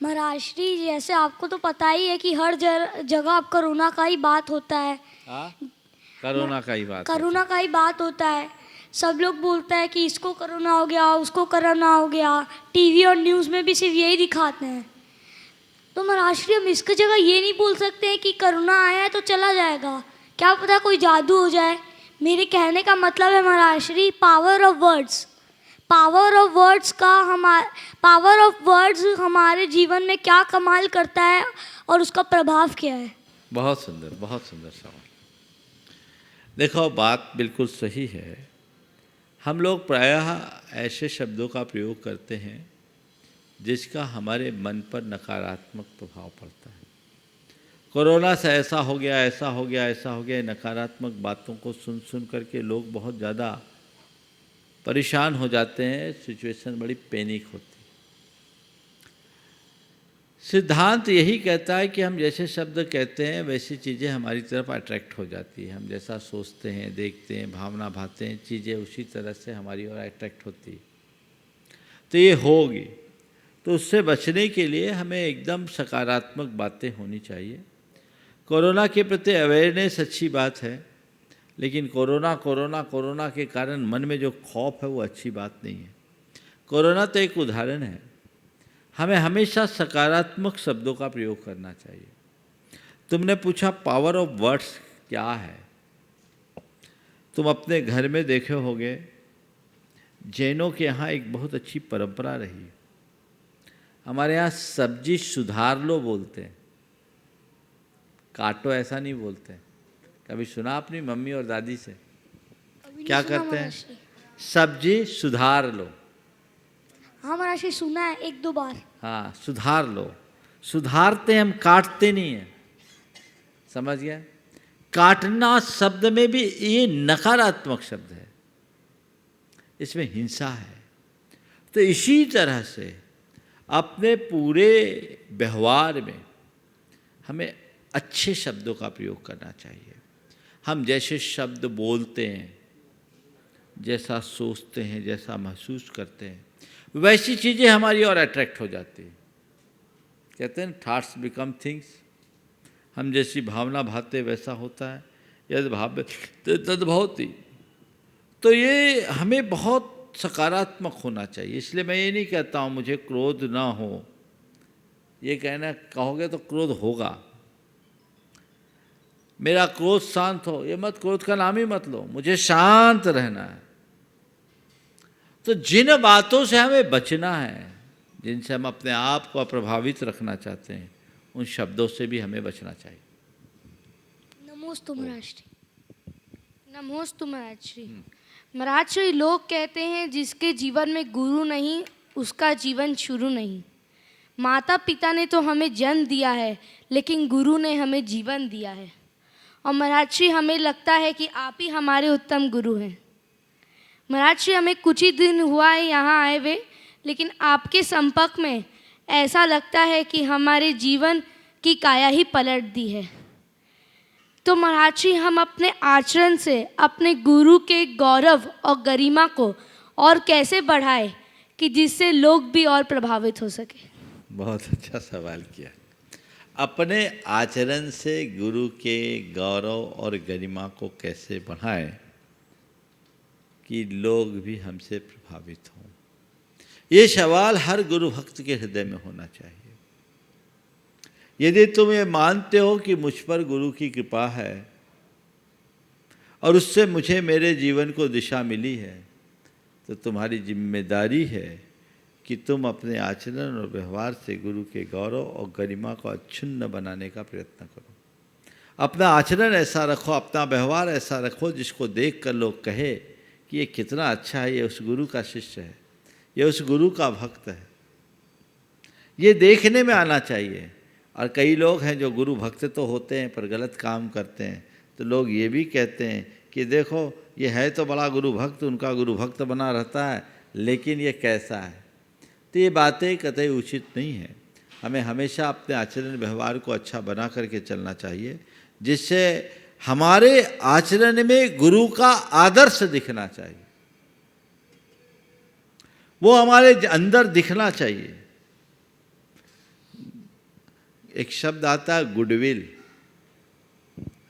महाराज श्री, जैसे आपको तो पता ही है कि हर जगह अब कोरोना का ही बात होता है। कोरोना का ही बात होता है। सब लोग बोलते हैं कि इसको कोरोना हो गया, उसको कोरोना हो गया। टीवी और न्यूज़ में भी सिर्फ यही दिखाते हैं। तो महाराज श्री, हम इसकी जगह ये नहीं बोल सकते हैं कि कोरोना आया है तो चला जाएगा। क्या पता कोई जादू हो जाए। मेरे कहने का मतलब है महाराज श्री, पावर ऑफ वर्ड्स हमारे जीवन में क्या कमाल करता है और उसका प्रभाव क्या है। बहुत सुंदर सवाल। देखो, बात बिल्कुल सही है। हम लोग प्रायः ऐसे शब्दों का प्रयोग करते हैं जिसका हमारे मन पर नकारात्मक प्रभाव पड़ता है। कोरोना से ऐसा हो गया, ऐसा हो गया, ऐसा हो गया। नकारात्मक बातों को सुन करके लोग बहुत ज़्यादा परेशान हो जाते हैं। सिचुएशन बड़ी पैनिक होती है। सिद्धांत यही कहता है कि हम जैसे शब्द कहते हैं वैसी चीज़ें हमारी तरफ अट्रैक्ट हो जाती है। हम जैसा सोचते हैं, देखते हैं, भावना भाते हैं, चीज़ें उसी तरह से हमारी ओर अट्रैक्ट होती है। तो ये होगी। तो उससे बचने के लिए हमें एकदम सकारात्मक बातें होनी चाहिए। कोरोना के प्रति अवेयरनेस अच्छी बात है, लेकिन कोरोना के कारण मन में जो खौफ है वो अच्छी बात नहीं है। कोरोना तो एक उदाहरण है। हमें हमेशा सकारात्मक शब्दों का प्रयोग करना चाहिए। तुमने पूछा पावर ऑफ वर्ड्स क्या है। तुम अपने घर में देखे होगे, जैनों के यहाँ एक बहुत अच्छी परंपरा रही। हमारे यहाँ सब्जी सुधार लो बोलते हैं, काटो ऐसा नहीं बोलते हैं। कभी सुना अपनी मम्मी और दादी से? क्या करते हैं? सब्जी सुधार लो। हाँ महाराज जी, सुना है 1-2 बार। हाँ, सुधार लो। सुधारते हैं हम, काटते नहीं हैं। समझ गया? काटना शब्द में भी ये नकारात्मक शब्द है, इसमें हिंसा है। तो इसी तरह से अपने पूरे व्यवहार में हमें अच्छे शब्दों का प्रयोग करना चाहिए। हम जैसे शब्द बोलते हैं, जैसा सोचते हैं, जैसा महसूस करते हैं, वैसी चीज़ें हमारी और अट्रैक्ट हो जाती हैं। कहते हैं थॉट्स बिकम थिंग्स। हम जैसी भावना भाते वैसा होता है, यद भाव तद्भवति। तो ये हमें बहुत सकारात्मक होना चाहिए। इसलिए मैं ये नहीं कहता हूँ मुझे क्रोध ना हो, ये कहना कहोगे तो क्रोध होगा। मेरा क्रोध शांत हो, ये मत, क्रोध का नाम ही मत लो, मुझे शांत रहना है। तो जिन बातों से हमें बचना है, जिनसे हम अपने आप को प्रभावित रखना चाहते हैं, उन शब्दों से भी हमें बचना चाहिए। नमोस्तु महाराज जी। नमोस्तु महाराज जी। महाराज जी, लोग कहते हैं जिसके जीवन में गुरु नहीं उसका जीवन शुरू नहीं। माता पिता ने तो हमें जन्म दिया है, लेकिन गुरु ने हमें जीवन दिया है। और महाराज जी, हमें लगता है कि आप ही हमारे उत्तम गुरु हैं। महाराज जी, हमें कुछ ही दिन हुआ है यहाँ आए हुए, लेकिन आपके संपर्क में ऐसा लगता है कि हमारे जीवन की काया ही पलट दी है। तो महाराज जी, हम अपने आचरण से अपने गुरु के गौरव और गरिमा को और कैसे बढ़ाएं कि जिससे लोग भी और प्रभावित हो सके। बहुत अच्छा सवाल किया। अपने आचरण से गुरु के गौरव और गरिमा को कैसे बढ़ाएं कि लोग भी हमसे प्रभावित हों, ये सवाल हर गुरु भक्त के हृदय में होना चाहिए। यदि तुम ये मानते हो कि मुझ पर गुरु की कृपा है और उससे मुझे मेरे जीवन को दिशा मिली है, तो तुम्हारी जिम्मेदारी है कि तुम अपने आचरण और व्यवहार से गुरु के गौरव और गरिमा को अक्षुण्ण बनाने का प्रयत्न करो। अपना आचरण ऐसा रखो, अपना व्यवहार ऐसा रखो जिसको देख कर लोग कहे कि ये कितना अच्छा है, ये उस गुरु का शिष्य है, ये उस गुरु का भक्त है। ये देखने में आना चाहिए। और कई लोग हैं जो गुरु भक्त तो होते हैं पर गलत काम करते हैं, तो लोग ये भी कहते हैं कि देखो ये है तो बड़ा गुरु भक्त, उनका गुरु भक्त बना रहता है, लेकिन ये कैसा है। तो ये बातें कतई उचित नहीं है। हमें हमेशा अपने आचरण व्यवहार को अच्छा बना करके चलना चाहिए, जिससे हमारे आचरण में गुरु का आदर्श दिखना चाहिए, वो हमारे अंदर दिखना चाहिए। एक शब्द आता है गुडविल,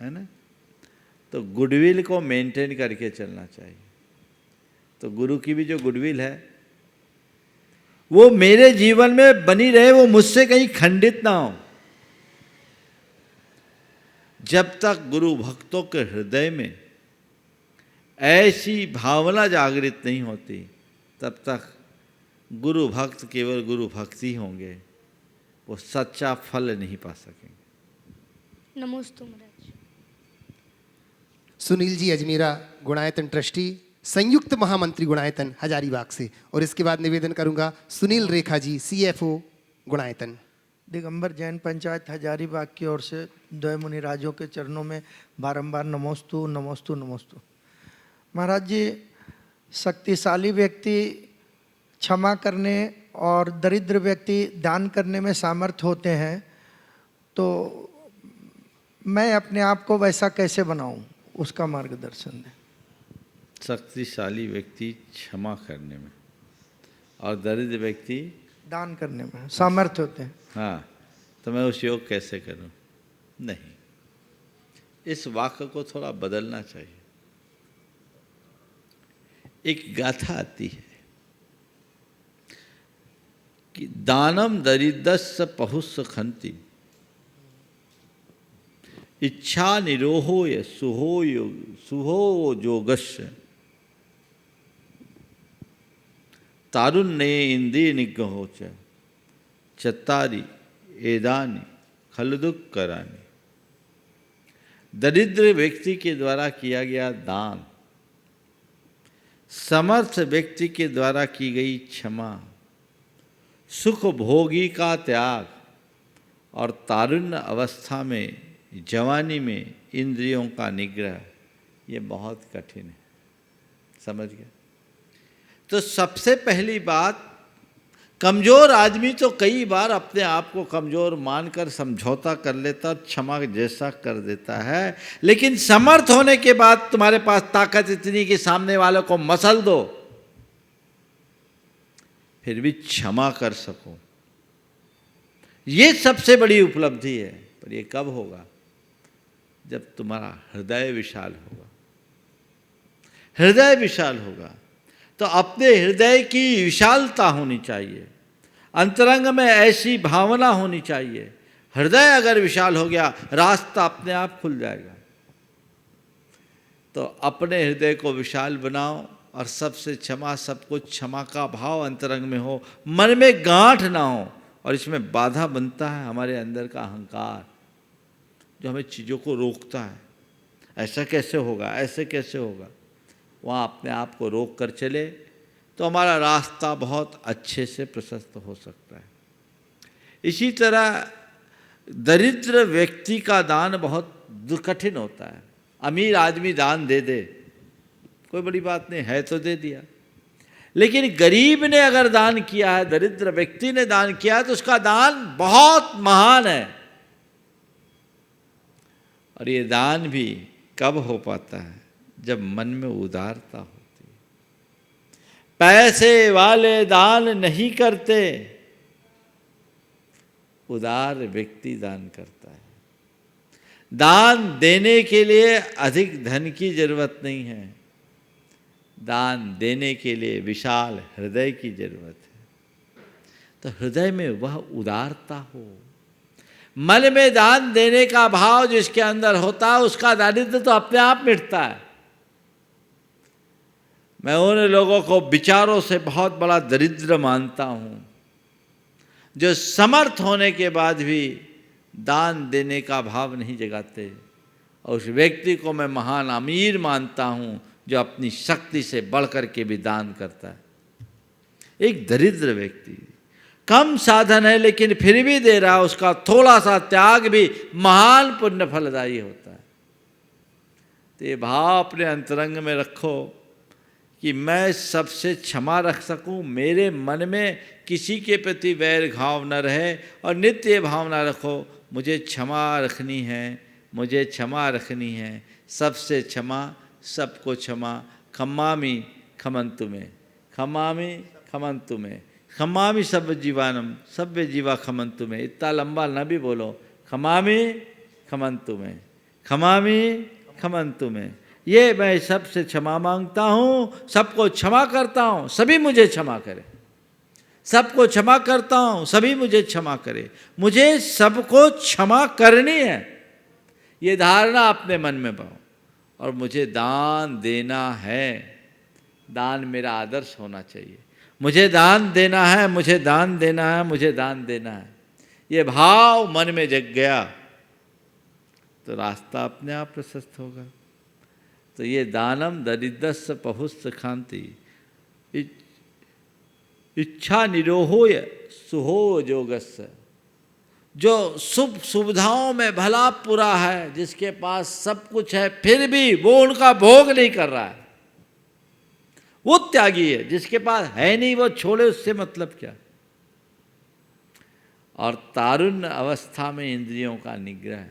है ना, तो गुडविल को मेंटेन करके चलना चाहिए। तो गुरु की भी जो गुडविल है वो मेरे जीवन में बनी रहे, वो मुझसे कहीं खंडित ना हो। जब तक गुरु भक्तों के हृदय में ऐसी भावना जागृत नहीं होती, तब तक गुरु भक्त केवल गुरु भक्त ही होंगे, वो सच्चा फल नहीं पा सकेंगे। नमोस्तु महाराज। सुनील जी अजमेरा, गुणायतन ट्रस्टी, संयुक्त महामंत्री गुणायतन हजारीबाग से। और इसके बाद निवेदन करूंगा सुनील रेखा जी, CFO गुणायतन। दिगंबर जैन पंचायत हजारीबाग की ओर से द्वय मुनिराजों के चरणों में बारंबार नमोस्तु नमोस्तु नमोस्तु। महाराज जी, शक्तिशाली व्यक्ति क्षमा करने और दरिद्र व्यक्ति दान करने में सामर्थ्य होते हैं, तो मैं अपने आप को वैसा कैसे बनाऊं, उसका मार्गदर्शन दें। शक्तिशाली व्यक्ति क्षमा करने में और दरिद्र व्यक्ति दान करने में सामर्थ्य होते हैं। हाँ, तो मैं उस योग कैसे करूं? नहीं, इस वाक्य को थोड़ा बदलना चाहिए। एक गाथा आती है कि दानम दरिद्रस्य पहुस्स खंति इच्छा निरोहोय सुहो जोगस्य तारुण्ये इंद्रिय निग्रहो च चत्तारि एदानि खलुदुक्करानि। दरिद्र व्यक्ति के द्वारा किया गया दान, समर्थ व्यक्ति के द्वारा की गई क्षमा, सुख भोगी का त्याग और तारुण्य अवस्था में, जवानी में इंद्रियों का निग्रह, ये बहुत कठिन है। समझ गए? तो सबसे पहली बात, कमज़ोर आदमी तो कई बार अपने आप को कमज़ोर मानकर समझौता कर लेता, क्षमा जैसा कर देता है, लेकिन समर्थ होने के बाद तुम्हारे पास ताकत इतनी कि सामने वालों को मसल दो, फिर भी क्षमा कर सको, ये सबसे बड़ी उपलब्धि है। पर ये कब होगा? जब तुम्हारा हृदय विशाल होगा। हृदय विशाल होगा तो अपने हृदय की विशालता होनी चाहिए, अंतरंग में ऐसी भावना होनी चाहिए। हृदय अगर विशाल हो गया, रास्ता अपने आप खुल जाएगा। तो अपने हृदय को विशाल बनाओ और सबसे क्षमा, सब कुछ क्षमा का भाव अंतरंग में हो, मन में गांठ ना हो। और इसमें बाधा बनता है हमारे अंदर का अहंकार, जो हमें चीज़ों को रोकता है। ऐसा कैसे होगा, ऐसे कैसे होगा? वहाँ अपने आप को रोक कर चले तो हमारा रास्ता बहुत अच्छे से प्रशस्त हो सकता है। इसी तरह दरिद्र व्यक्ति का दान बहुत कठिन होता है। अमीर आदमी दान दे दे, कोई बड़ी बात नहीं है, तो दे दिया। लेकिन गरीब ने अगर दान किया है, दरिद्र व्यक्ति ने दान किया है, तो उसका दान बहुत महान है। और ये दान भी कब हो पाता है? जब मन में उदारता होती है। पैसे वाले दान नहीं करते, उदार व्यक्ति दान करता है। दान देने के लिए अधिक धन की जरूरत नहीं है, दान देने के लिए विशाल हृदय की जरूरत है। तो हृदय में वह उदारता हो, मन में दान देने का भाव जिसके अंदर होता है, उसका दारिद्र्य तो अपने आप मिटता है। मैं उन लोगों को विचारों से बहुत बड़ा दरिद्र मानता हूँ जो समर्थ होने के बाद भी दान देने का भाव नहीं जगाते, और उस व्यक्ति को मैं महान अमीर मानता हूँ जो अपनी शक्ति से बढ़कर के भी दान करता है। एक दरिद्र व्यक्ति कम साधन है लेकिन फिर भी दे रहा है, उसका थोड़ा सा त्याग भी महान पुण्य फलदायी होता है। तो ये भाव अपने अंतरंग में रखो कि मैं सबसे क्षमा रख सकूं, मेरे मन में किसी के प्रति वैर घाव न रहे, और नित्य ये भावना रखो मुझे क्षमा रखनी है, मुझे क्षमा रखनी है, सबसे क्षमा, सबको क्षमा। खम्मामि खमंतु में, खम्मामि खमंतु में, खम्मामि सब जीवानम सभ्य जीवा खमंतु में। इतना लंबा न भी बोलो, खम्मामि खमंतु में, खम्मामि खमंतु में। ये मैं सबसे क्षमा मांगता हूँ, सबको क्षमा करता हूँ, सभी मुझे क्षमा करें। सबको क्षमा करता हूँ, सभी मुझे क्षमा करें। मुझे सबको क्षमा करनी है, ये धारणा अपने मन में पाओ। और मुझे दान देना है, दान मेरा आदर्श होना चाहिए। मुझे दान देना है, मुझे दान देना है, मुझे दान देना है। ये भाव मन में जग गया तो रास्ता अपने आप प्रशस्त होगा। तो ये दानम दरिद्रस्य पहुस्य खांति, इच्छा निरोहोय सुहो जोगस्य। जो सुख सुविधाओं में भला पूरा है, जिसके पास सब कुछ है, फिर भी वो उनका भोग नहीं कर रहा है, वो त्यागी है। जिसके पास है नहीं वो छोड़े, उससे मतलब क्या। और तारुण्य अवस्था में इंद्रियों का निग्रह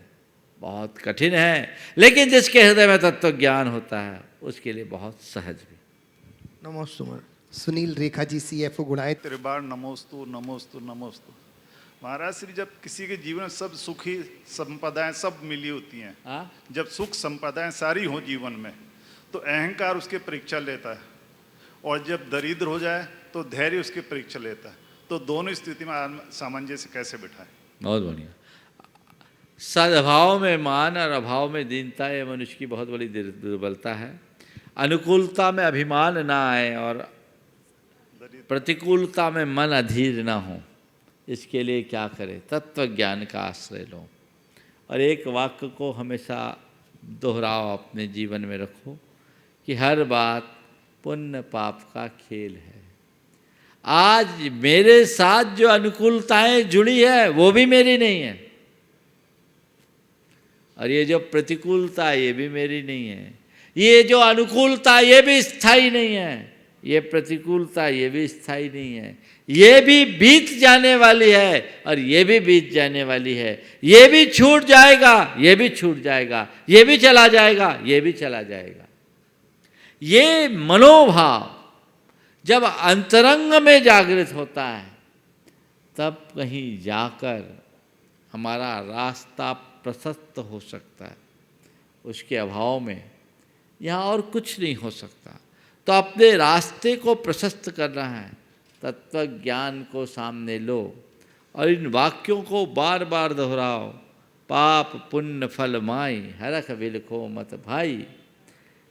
बहुत कठिन है, लेकिन जिसके हृदय में तत्व ज्ञान होता है उसके लिए बहुत सहज भी। नमोस्तु। सुनील रेखा जी, CFO गुणायत। त्रिबार नमोस्तु नमोस्तु नमोस्तु। महाराज श्री, जब किसी के जीवन में सब सुखी संपदाएं सब मिली होती हैं, जब सुख संपदाएं सारी हो जीवन में, तो अहंकार उसके परीक्षा लेता है, और जब दरिद्र हो जाए तो धैर्य उसकी परीक्षा लेता है। तो दोनों स्थिति में सामंजस्य कैसे बिठाए? बहुत बढ़िया। सद्भाव में मान और अभाव में दीनता, ये मनुष्य की बहुत बड़ी दुर्बलता है। अनुकूलता में अभिमान ना आए और प्रतिकूलता में मन अधीर ना हो, इसके लिए क्या करें? तत्व ज्ञान का आश्रय लो। और एक वाक्य को हमेशा दोहराओ, अपने जीवन में रखो कि हर बात पुण्य पाप का खेल है। आज मेरे साथ जो अनुकूलताएं जुड़ी है वो भी मेरी नहीं है, और ये जो प्रतिकूलता ये भी मेरी नहीं है। ये जो अनुकूलता ये भी स्थायी नहीं है, ये प्रतिकूलता ये भी स्थायी नहीं है। ये भी बीत जाने वाली है और ये भी बीत जाने वाली है। ये भी छूट जाएगा, ये भी छूट जाएगा, ये भी चला जाएगा, ये भी चला जाएगा। ये मनोभाव जब अंतरंग में जागृत होता है तब कहीं जाकर हमारा रास्ता प्रशस्त हो सकता है। उसके अभाव में यहाँ और कुछ नहीं हो सकता। तो अपने रास्ते को प्रशस्त करना है, तत्व ज्ञान को सामने लो और इन वाक्यों को बार बार दोहराओ। पाप पुण्य फल माई, हरख बिलखो मत भाई,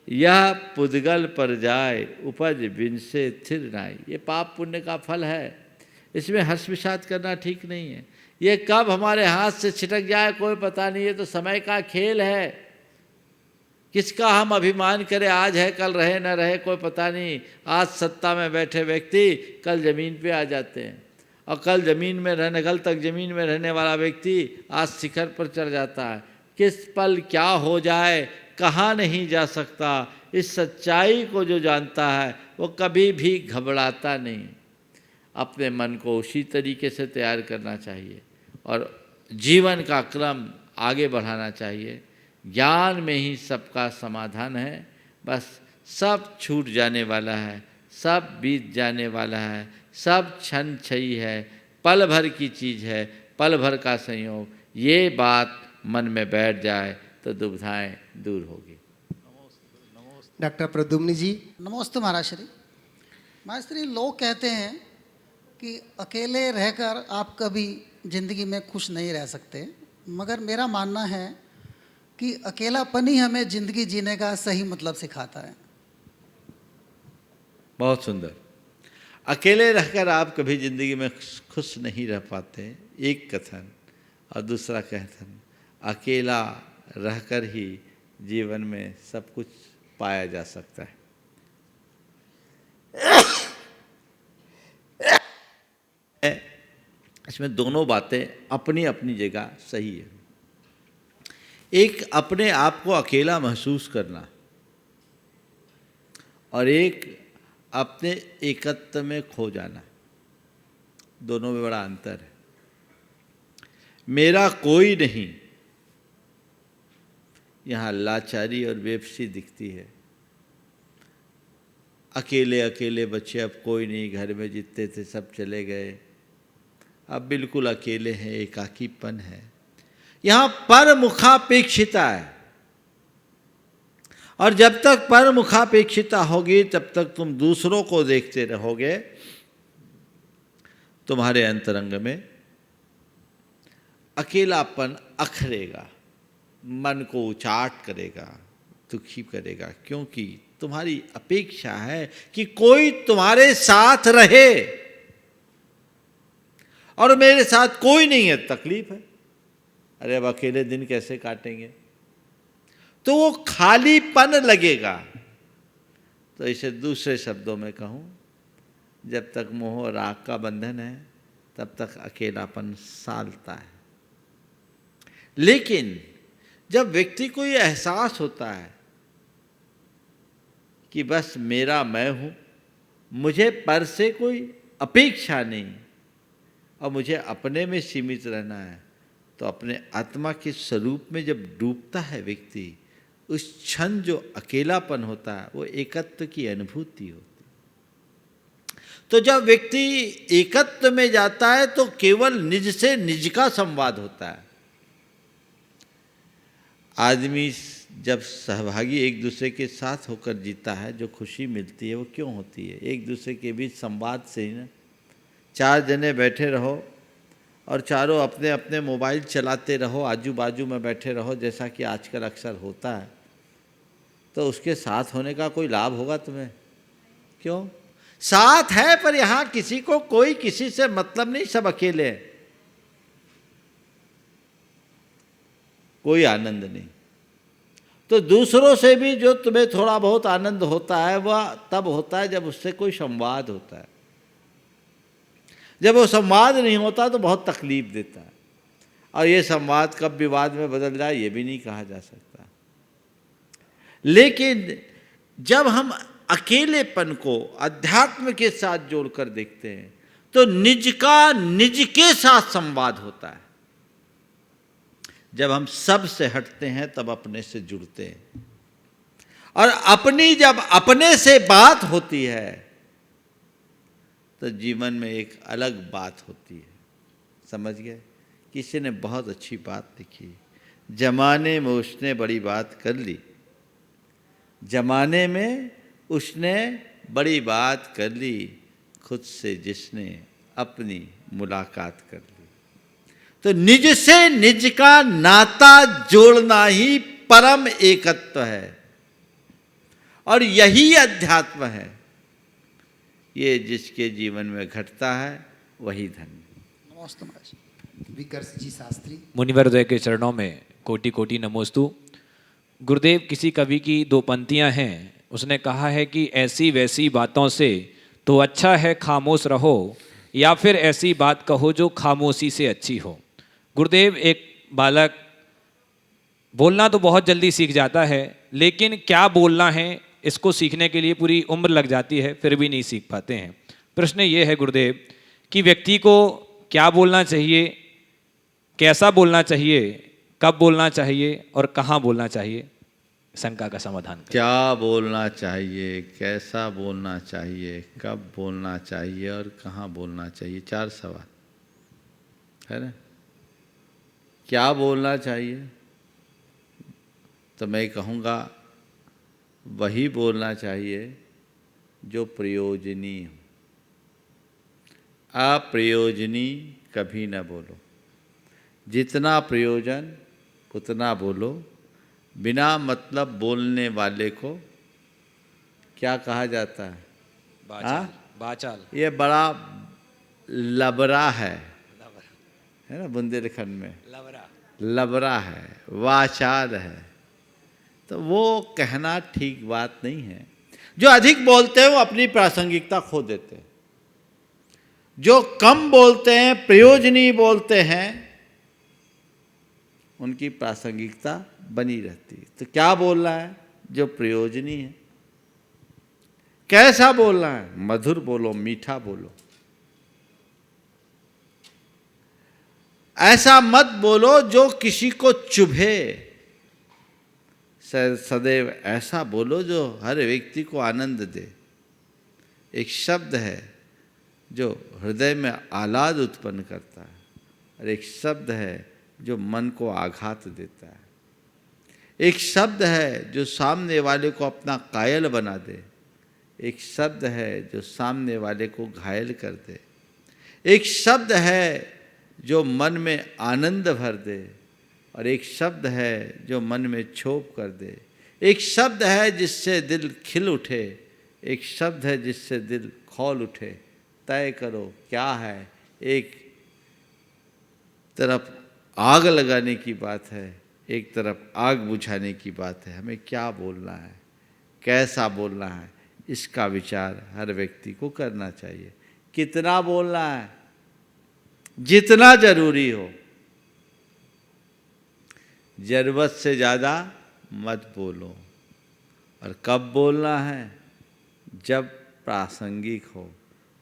यह पुद्गल पर जाए उपज बिन से थिर नाई। ये पाप पुण्य का फल है, इसमें हर्ष विषाद करना ठीक नहीं है। ये कब हमारे हाथ से छिटक जाए कोई पता नहीं है, तो समय का खेल है। किसका हम अभिमान करें, आज है कल रहे न रहे कोई पता नहीं। आज सत्ता में बैठे व्यक्ति कल ज़मीन पे आ जाते हैं, और कल तक ज़मीन में रहने वाला व्यक्ति आज शिखर पर चढ़ जाता है। किस पल क्या हो जाए कहाँ नहीं जा सकता। इस सच्चाई को जो जानता है वो कभी भी घबराता नहीं। अपने मन को उसी तरीके से तैयार करना चाहिए और जीवन का क्रम आगे बढ़ाना चाहिए। ज्ञान में ही सबका समाधान है। बस सब छूट जाने वाला है, सब बीत जाने वाला है, सब क्षण क्षयी है, पल भर की चीज़ है, पल भर का संयोग। ये बात मन में बैठ जाए तो दुविधाएं दूर होगी। डॉक्टर प्रद्युम्न जी। नमस्ते महाराज श्री। महाराज श्री, लोग कहते हैं कि अकेले रहकर आप कभी ज़िंदगी में खुश नहीं रह सकते, मगर मेरा मानना है कि अकेलापन ही हमें ज़िंदगी जीने का सही मतलब सिखाता है। बहुत सुंदर। अकेले रहकर आप कभी ज़िंदगी में खुश नहीं रह पाते, एक कथन। और दूसरा कथन, अकेला रहकर ही जीवन में सब कुछ पाया जा सकता है। इसमें दोनों बातें अपनी अपनी जगह सही है। एक अपने आप को अकेला महसूस करना और एक अपने एकत्व में खो जाना, दोनों में बड़ा अंतर है। मेरा कोई नहीं, यहाँ लाचारी और बेबसी दिखती है। अकेले अकेले बच्चे, अब कोई नहीं, घर में जितने थे सब चले गए, अब बिल्कुल अकेले हैं, एकाकीपन है। यहाँ परमुखापेक्षिता है, और जब तक परमुखापेक्षिता होगी तब तक तुम दूसरों को देखते रहोगे। तुम्हारे अंतरंग में अकेलापन अखरेगा, मन को उचाट करेगा, दुखी करेगा, क्योंकि तुम्हारी अपेक्षा है कि कोई तुम्हारे साथ रहे और मेरे साथ कोई नहीं है, तकलीफ है। अरे अब अकेले दिन कैसे काटेंगे, तो वो खालीपन लगेगा। तो इसे दूसरे शब्दों में कहूँ, जब तक मोह और राग का बंधन है तब तक अकेलापन सालता है। लेकिन जब व्यक्ति को ये एहसास होता है कि बस मेरा मैं हूँ, मुझे पर से कोई अपेक्षा नहीं और मुझे अपने में सीमित रहना है, तो अपने आत्मा के स्वरूप में जब डूबता है व्यक्ति, उस क्षण जो अकेलापन होता है वो एकत्व की अनुभूति होती है। तो जब व्यक्ति एकत्व में जाता है तो केवल निज से निज का संवाद होता है। आदमी जब सहभागी एक दूसरे के साथ होकर जीता है, जो खुशी मिलती है वो क्यों होती है? एक दूसरे के बीच संवाद से ही ना। चार जने बैठे रहो और चारों अपने अपने मोबाइल चलाते रहो, आजू बाजू में बैठे रहो, जैसा कि आजकल अक्सर होता है, तो उसके साथ होने का कोई लाभ होगा तुम्हें? क्यों? साथ है पर यहाँ किसी को कोई किसी से मतलब नहीं, सब अकेले हैं, कोई आनंद नहीं। तो दूसरों से भी जो तुम्हें थोड़ा बहुत आनंद होता है वह तब होता है जब उससे कोई संवाद होता है। जब वो संवाद नहीं होता तो बहुत तकलीफ देता है। और ये संवाद कब विवाद में बदल जाए ये भी नहीं कहा जा सकता। लेकिन जब हम अकेलेपन को अध्यात्म के साथ जोड़कर देखते हैं तो निज का निज के साथ संवाद होता है। जब हम सब से हटते हैं तब अपने से जुड़ते हैं, और अपनी जब अपने से बात होती है तो जीवन में एक अलग बात होती है। समझ गए? किसी ने बहुत अच्छी बात लिखी, जमाने में उसने बड़ी बात कर ली, जमाने में उसने बड़ी बात कर ली, खुद से जिसने अपनी मुलाकात कर ली। तो निज से निज का नाता जोड़ना ही परम एकत्व है, और यही अध्यात्म है। ये जिसके जीवन में घटता है वही धन्य। नमस्ते महाराज। विकर्ष जी शास्त्री। मुनिवर्य के चरणों में कोटि कोटि नमोस्तु। गुरुदेव, किसी कवि की दो पंक्तियां हैं, उसने कहा है कि ऐसी वैसी बातों से तो अच्छा है खामोश रहो, या फिर ऐसी बात कहो जो खामोशी से अच्छी हो। गुरुदेव, एक बालक बोलना तो बहुत जल्दी सीख जाता है, लेकिन क्या बोलना है इसको सीखने के लिए पूरी उम्र लग जाती है, फिर भी नहीं सीख पाते हैं। प्रश्न ये है गुरुदेव कि व्यक्ति को क्या बोलना चाहिए, कैसा बोलना चाहिए, कब बोलना चाहिए और कहाँ बोलना चाहिए? शंका का समाधान करें। क्या बोलना चाहिए, कैसा बोलना चाहिए, कब बोलना चाहिए और कहाँ बोलना चाहिए? 4 सवाल है ना। क्या बोलना चाहिए तो मैं कहूँगा वही बोलना चाहिए जो प्रयोजनी हो। अप्रयोजनी कभी न बोलो। जितना प्रयोजन उतना बोलो। बिना मतलब बोलने वाले को क्या कहा जाता है? बाचाल। बाचाल। ये बड़ा लबरा है ना, बुंदेलखंड में लबरा है, वाचाल है। तो वो कहना ठीक बात नहीं है। जो अधिक बोलते हैं वो अपनी प्रासंगिकता खो देते हैं, जो कम बोलते हैं, प्रयोजनी बोलते हैं, उनकी प्रासंगिकता बनी रहती है। तो क्या बोलना है? जो प्रयोजनी है। कैसा बोलना है? मधुर बोलो, मीठा बोलो। ऐसा मत बोलो जो किसी को चुभे। सदैव ऐसा बोलो जो हर व्यक्ति को आनंद दे। एक शब्द है जो हृदय में आह्लाद उत्पन्न करता है, और एक शब्द है जो मन को आघात देता है। एक शब्द है जो सामने वाले को अपना कायल बना दे। एक शब्द है जो सामने वाले को घायल कर दे। एक शब्द है जो मन में आनंद भर दे, और एक शब्द है जो मन में क्षोभ कर दे। एक शब्द है जिससे दिल खिल उठे, एक शब्द है जिससे दिल खौल उठे। तय करो क्या है। एक तरफ आग लगाने की बात है, एक तरफ आग बुझाने की बात है। हमें क्या बोलना है, कैसा बोलना है, इसका विचार हर व्यक्ति को करना चाहिए। कितना बोलना है? जितना जरूरी हो। जरूरत से ज़्यादा मत बोलो। और कब बोलना है? जब प्रासंगिक हो,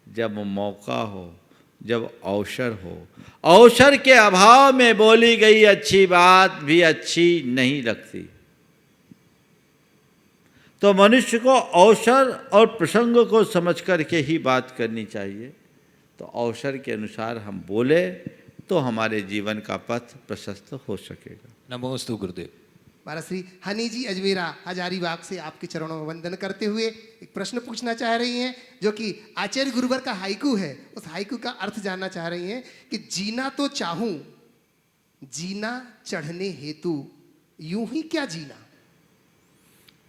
जब मौका हो, जब अवसर हो। अवसर के अभाव में बोली गई अच्छी बात भी अच्छी नहीं लगती। तो मनुष्य को अवसर और प्रसंग को समझ करके ही बात करनी चाहिए। तो अवसर के अनुसार हम बोले तो हमारे जीवन का पथ प्रशस्त हो सकेगा। नमोस्तु गुरुदेव। महाराज श्री हनी जी अजमेरा हजारीबाग से आपके चरणों में वंदन करते हुए एक प्रश्न पूछना चाह रही हैं, जो कि आचार्य गुरुवर का हाइकू है। उस हाइकू का अर्थ जानना चाह रही हैं कि जीना तो चाहूं, जीना चढ़ने हेतु, यूं ही क्या जीना?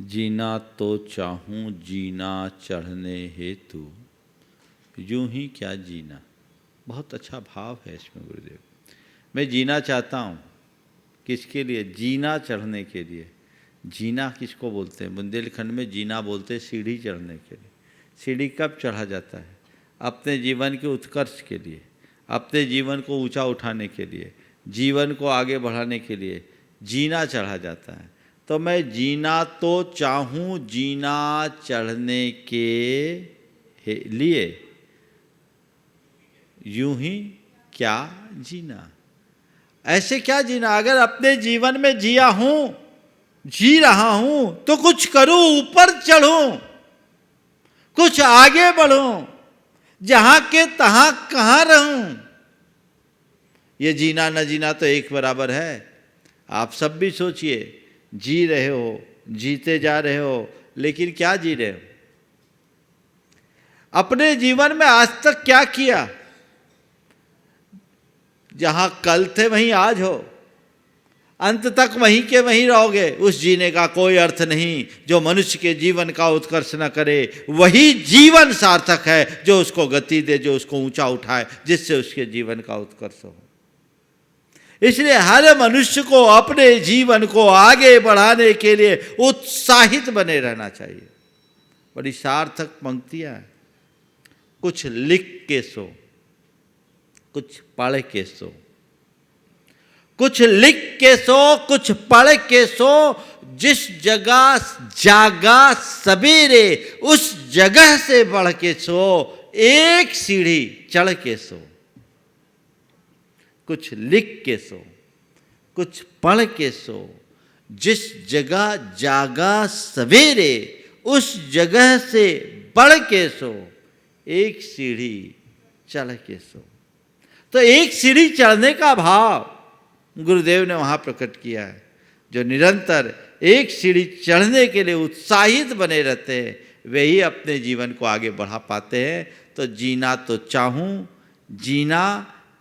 जीना तो चाहूं, जीना चढ़ने हेतु, यूं ही क्या जीना। बहुत अच्छा भाव है इसमें गुरुदेव। मैं जीना चाहता हूँ, किसके लिए? जीना चढ़ने के लिए। जीना किसको बोलते हैं? बुंदेलखंड में जीना बोलते हैं सीढ़ी चढ़ने के लिए। सीढ़ी कब चढ़ा जाता है? अपने जीवन के उत्कर्ष के लिए, अपने जीवन को ऊंचा उठाने के लिए, जीवन को आगे बढ़ाने के लिए जीना चढ़ा जाता है। तो मैं जीना तो चाहूँ, जीना चढ़ने के लिए यूं ही क्या जीना, ऐसे क्या जीना। अगर अपने जीवन में जिया हूं, जी रहा हूं, तो कुछ करूं, ऊपर चढ़ूं, कुछ आगे बढ़ूं, जहां के तहां कहां रहूं। ये जीना न जीना तो एक बराबर है। आप सब भी सोचिए, जी रहे हो, जीते जा रहे हो, लेकिन क्या जी रहे हो? अपने जीवन में आज तक क्या किया? जहां कल थे वहीं आज हो, अंत तक वहीं के वहीं रहोगे। उस जीने का कोई अर्थ नहीं। जो मनुष्य के जीवन का उत्कर्ष न करे, वही जीवन सार्थक है। जो उसको गति दे, जो उसको ऊंचा उठाए, जिससे उसके जीवन का उत्कर्ष हो। इसलिए हर मनुष्य को अपने जीवन को आगे बढ़ाने के लिए उत्साहित बने रहना चाहिए। बड़ी सार्थक पंक्तियां हैं। कुछ लिख के सो, कुछ पढ़ के सो, कुछ लिख के सो, कुछ पढ़ के सो। जिस जगह जागा सवेरे, उस जगह से बढ़ के सो। एक सीढ़ी चढ़ के सो। कुछ लिख के सो, कुछ पढ़ के सो। जिस जगह जागा सवेरे, उस जगह से बढ़ के सो। एक सीढ़ी चढ़ के सो। तो एक सीढ़ी चढ़ने का भाव गुरुदेव ने वहाँ प्रकट किया है। जो निरंतर एक सीढ़ी चढ़ने के लिए उत्साहित बने रहते हैं, वे ही अपने जीवन को आगे बढ़ा पाते हैं। तो जीना तो चाहूँ, जीना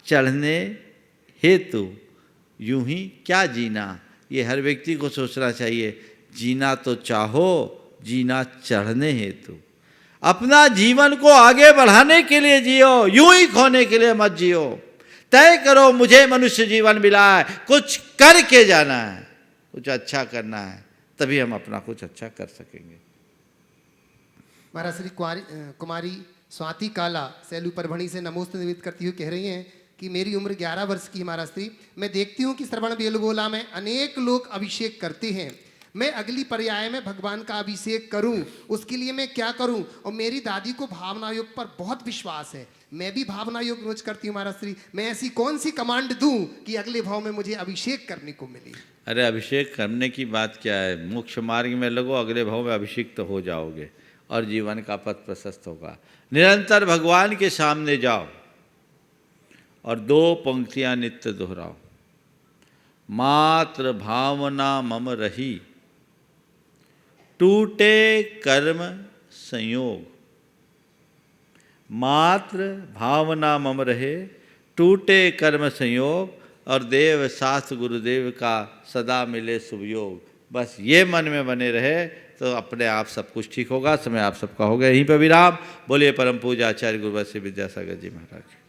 चढ़ने हेतु यूं ही क्या जीना, ये हर व्यक्ति को सोचना चाहिए। जीना तो चाहो, जीना चढ़ने हेतु। अपना जीवन को आगे बढ़ाने के लिए जियो, यूं ही खोने के लिए मत जियो। तय करो, मुझे मनुष्य जीवन मिला है, कुछ करके जाना है, कुछ अच्छा करना है, तभी हम अपना कुछ अच्छा कर सकेंगे। महाराज श्री कुमारी स्वाति काला सैलू परभणी से नमोस्त निवेदित करती हुई कह रही हैं कि मेरी उम्र 11 वर्ष की है महाराज श्री। मैं देखती हूँ कि श्रवण बेलगोला में अनेक लोग अभिषेक करते हैं। मैं अगली पर्याय में भगवान का अभिषेक करूं, उसके लिए मैं क्या करूं? और मेरी दादी को भावना योग पर बहुत विश्वास है। मैं भी भावना योग रोज करती हूँ महाराज श्री। मैं ऐसी कौन सी कमांड दूं कि अगले भाव में मुझे अभिषेक करने को मिले? अरे अभिषेक करने की बात क्या है? मोक्ष मार्ग में लगो, अगले भाव में अभिषेक तो हो जाओगे और जीवन का पथ प्रशस्त होगा। निरंतर भगवान के सामने जाओ और 2 पंक्तियां नित्य दोहराओ। मात्र भावना मम रही, टूटे कर्म संयोग। मात्र भावना मम रहे, टूटे कर्म संयोग, और देव शास्त्र गुरुदेव का सदा मिले शुभ योग। बस ये मन में बने रहे तो अपने आप सब कुछ ठीक होगा। समय आप सबका होगा। यहीं पर विराम। बोलिए परम पूज्य आचार्य गुरुवर श्री विद्यासागर जी महाराज।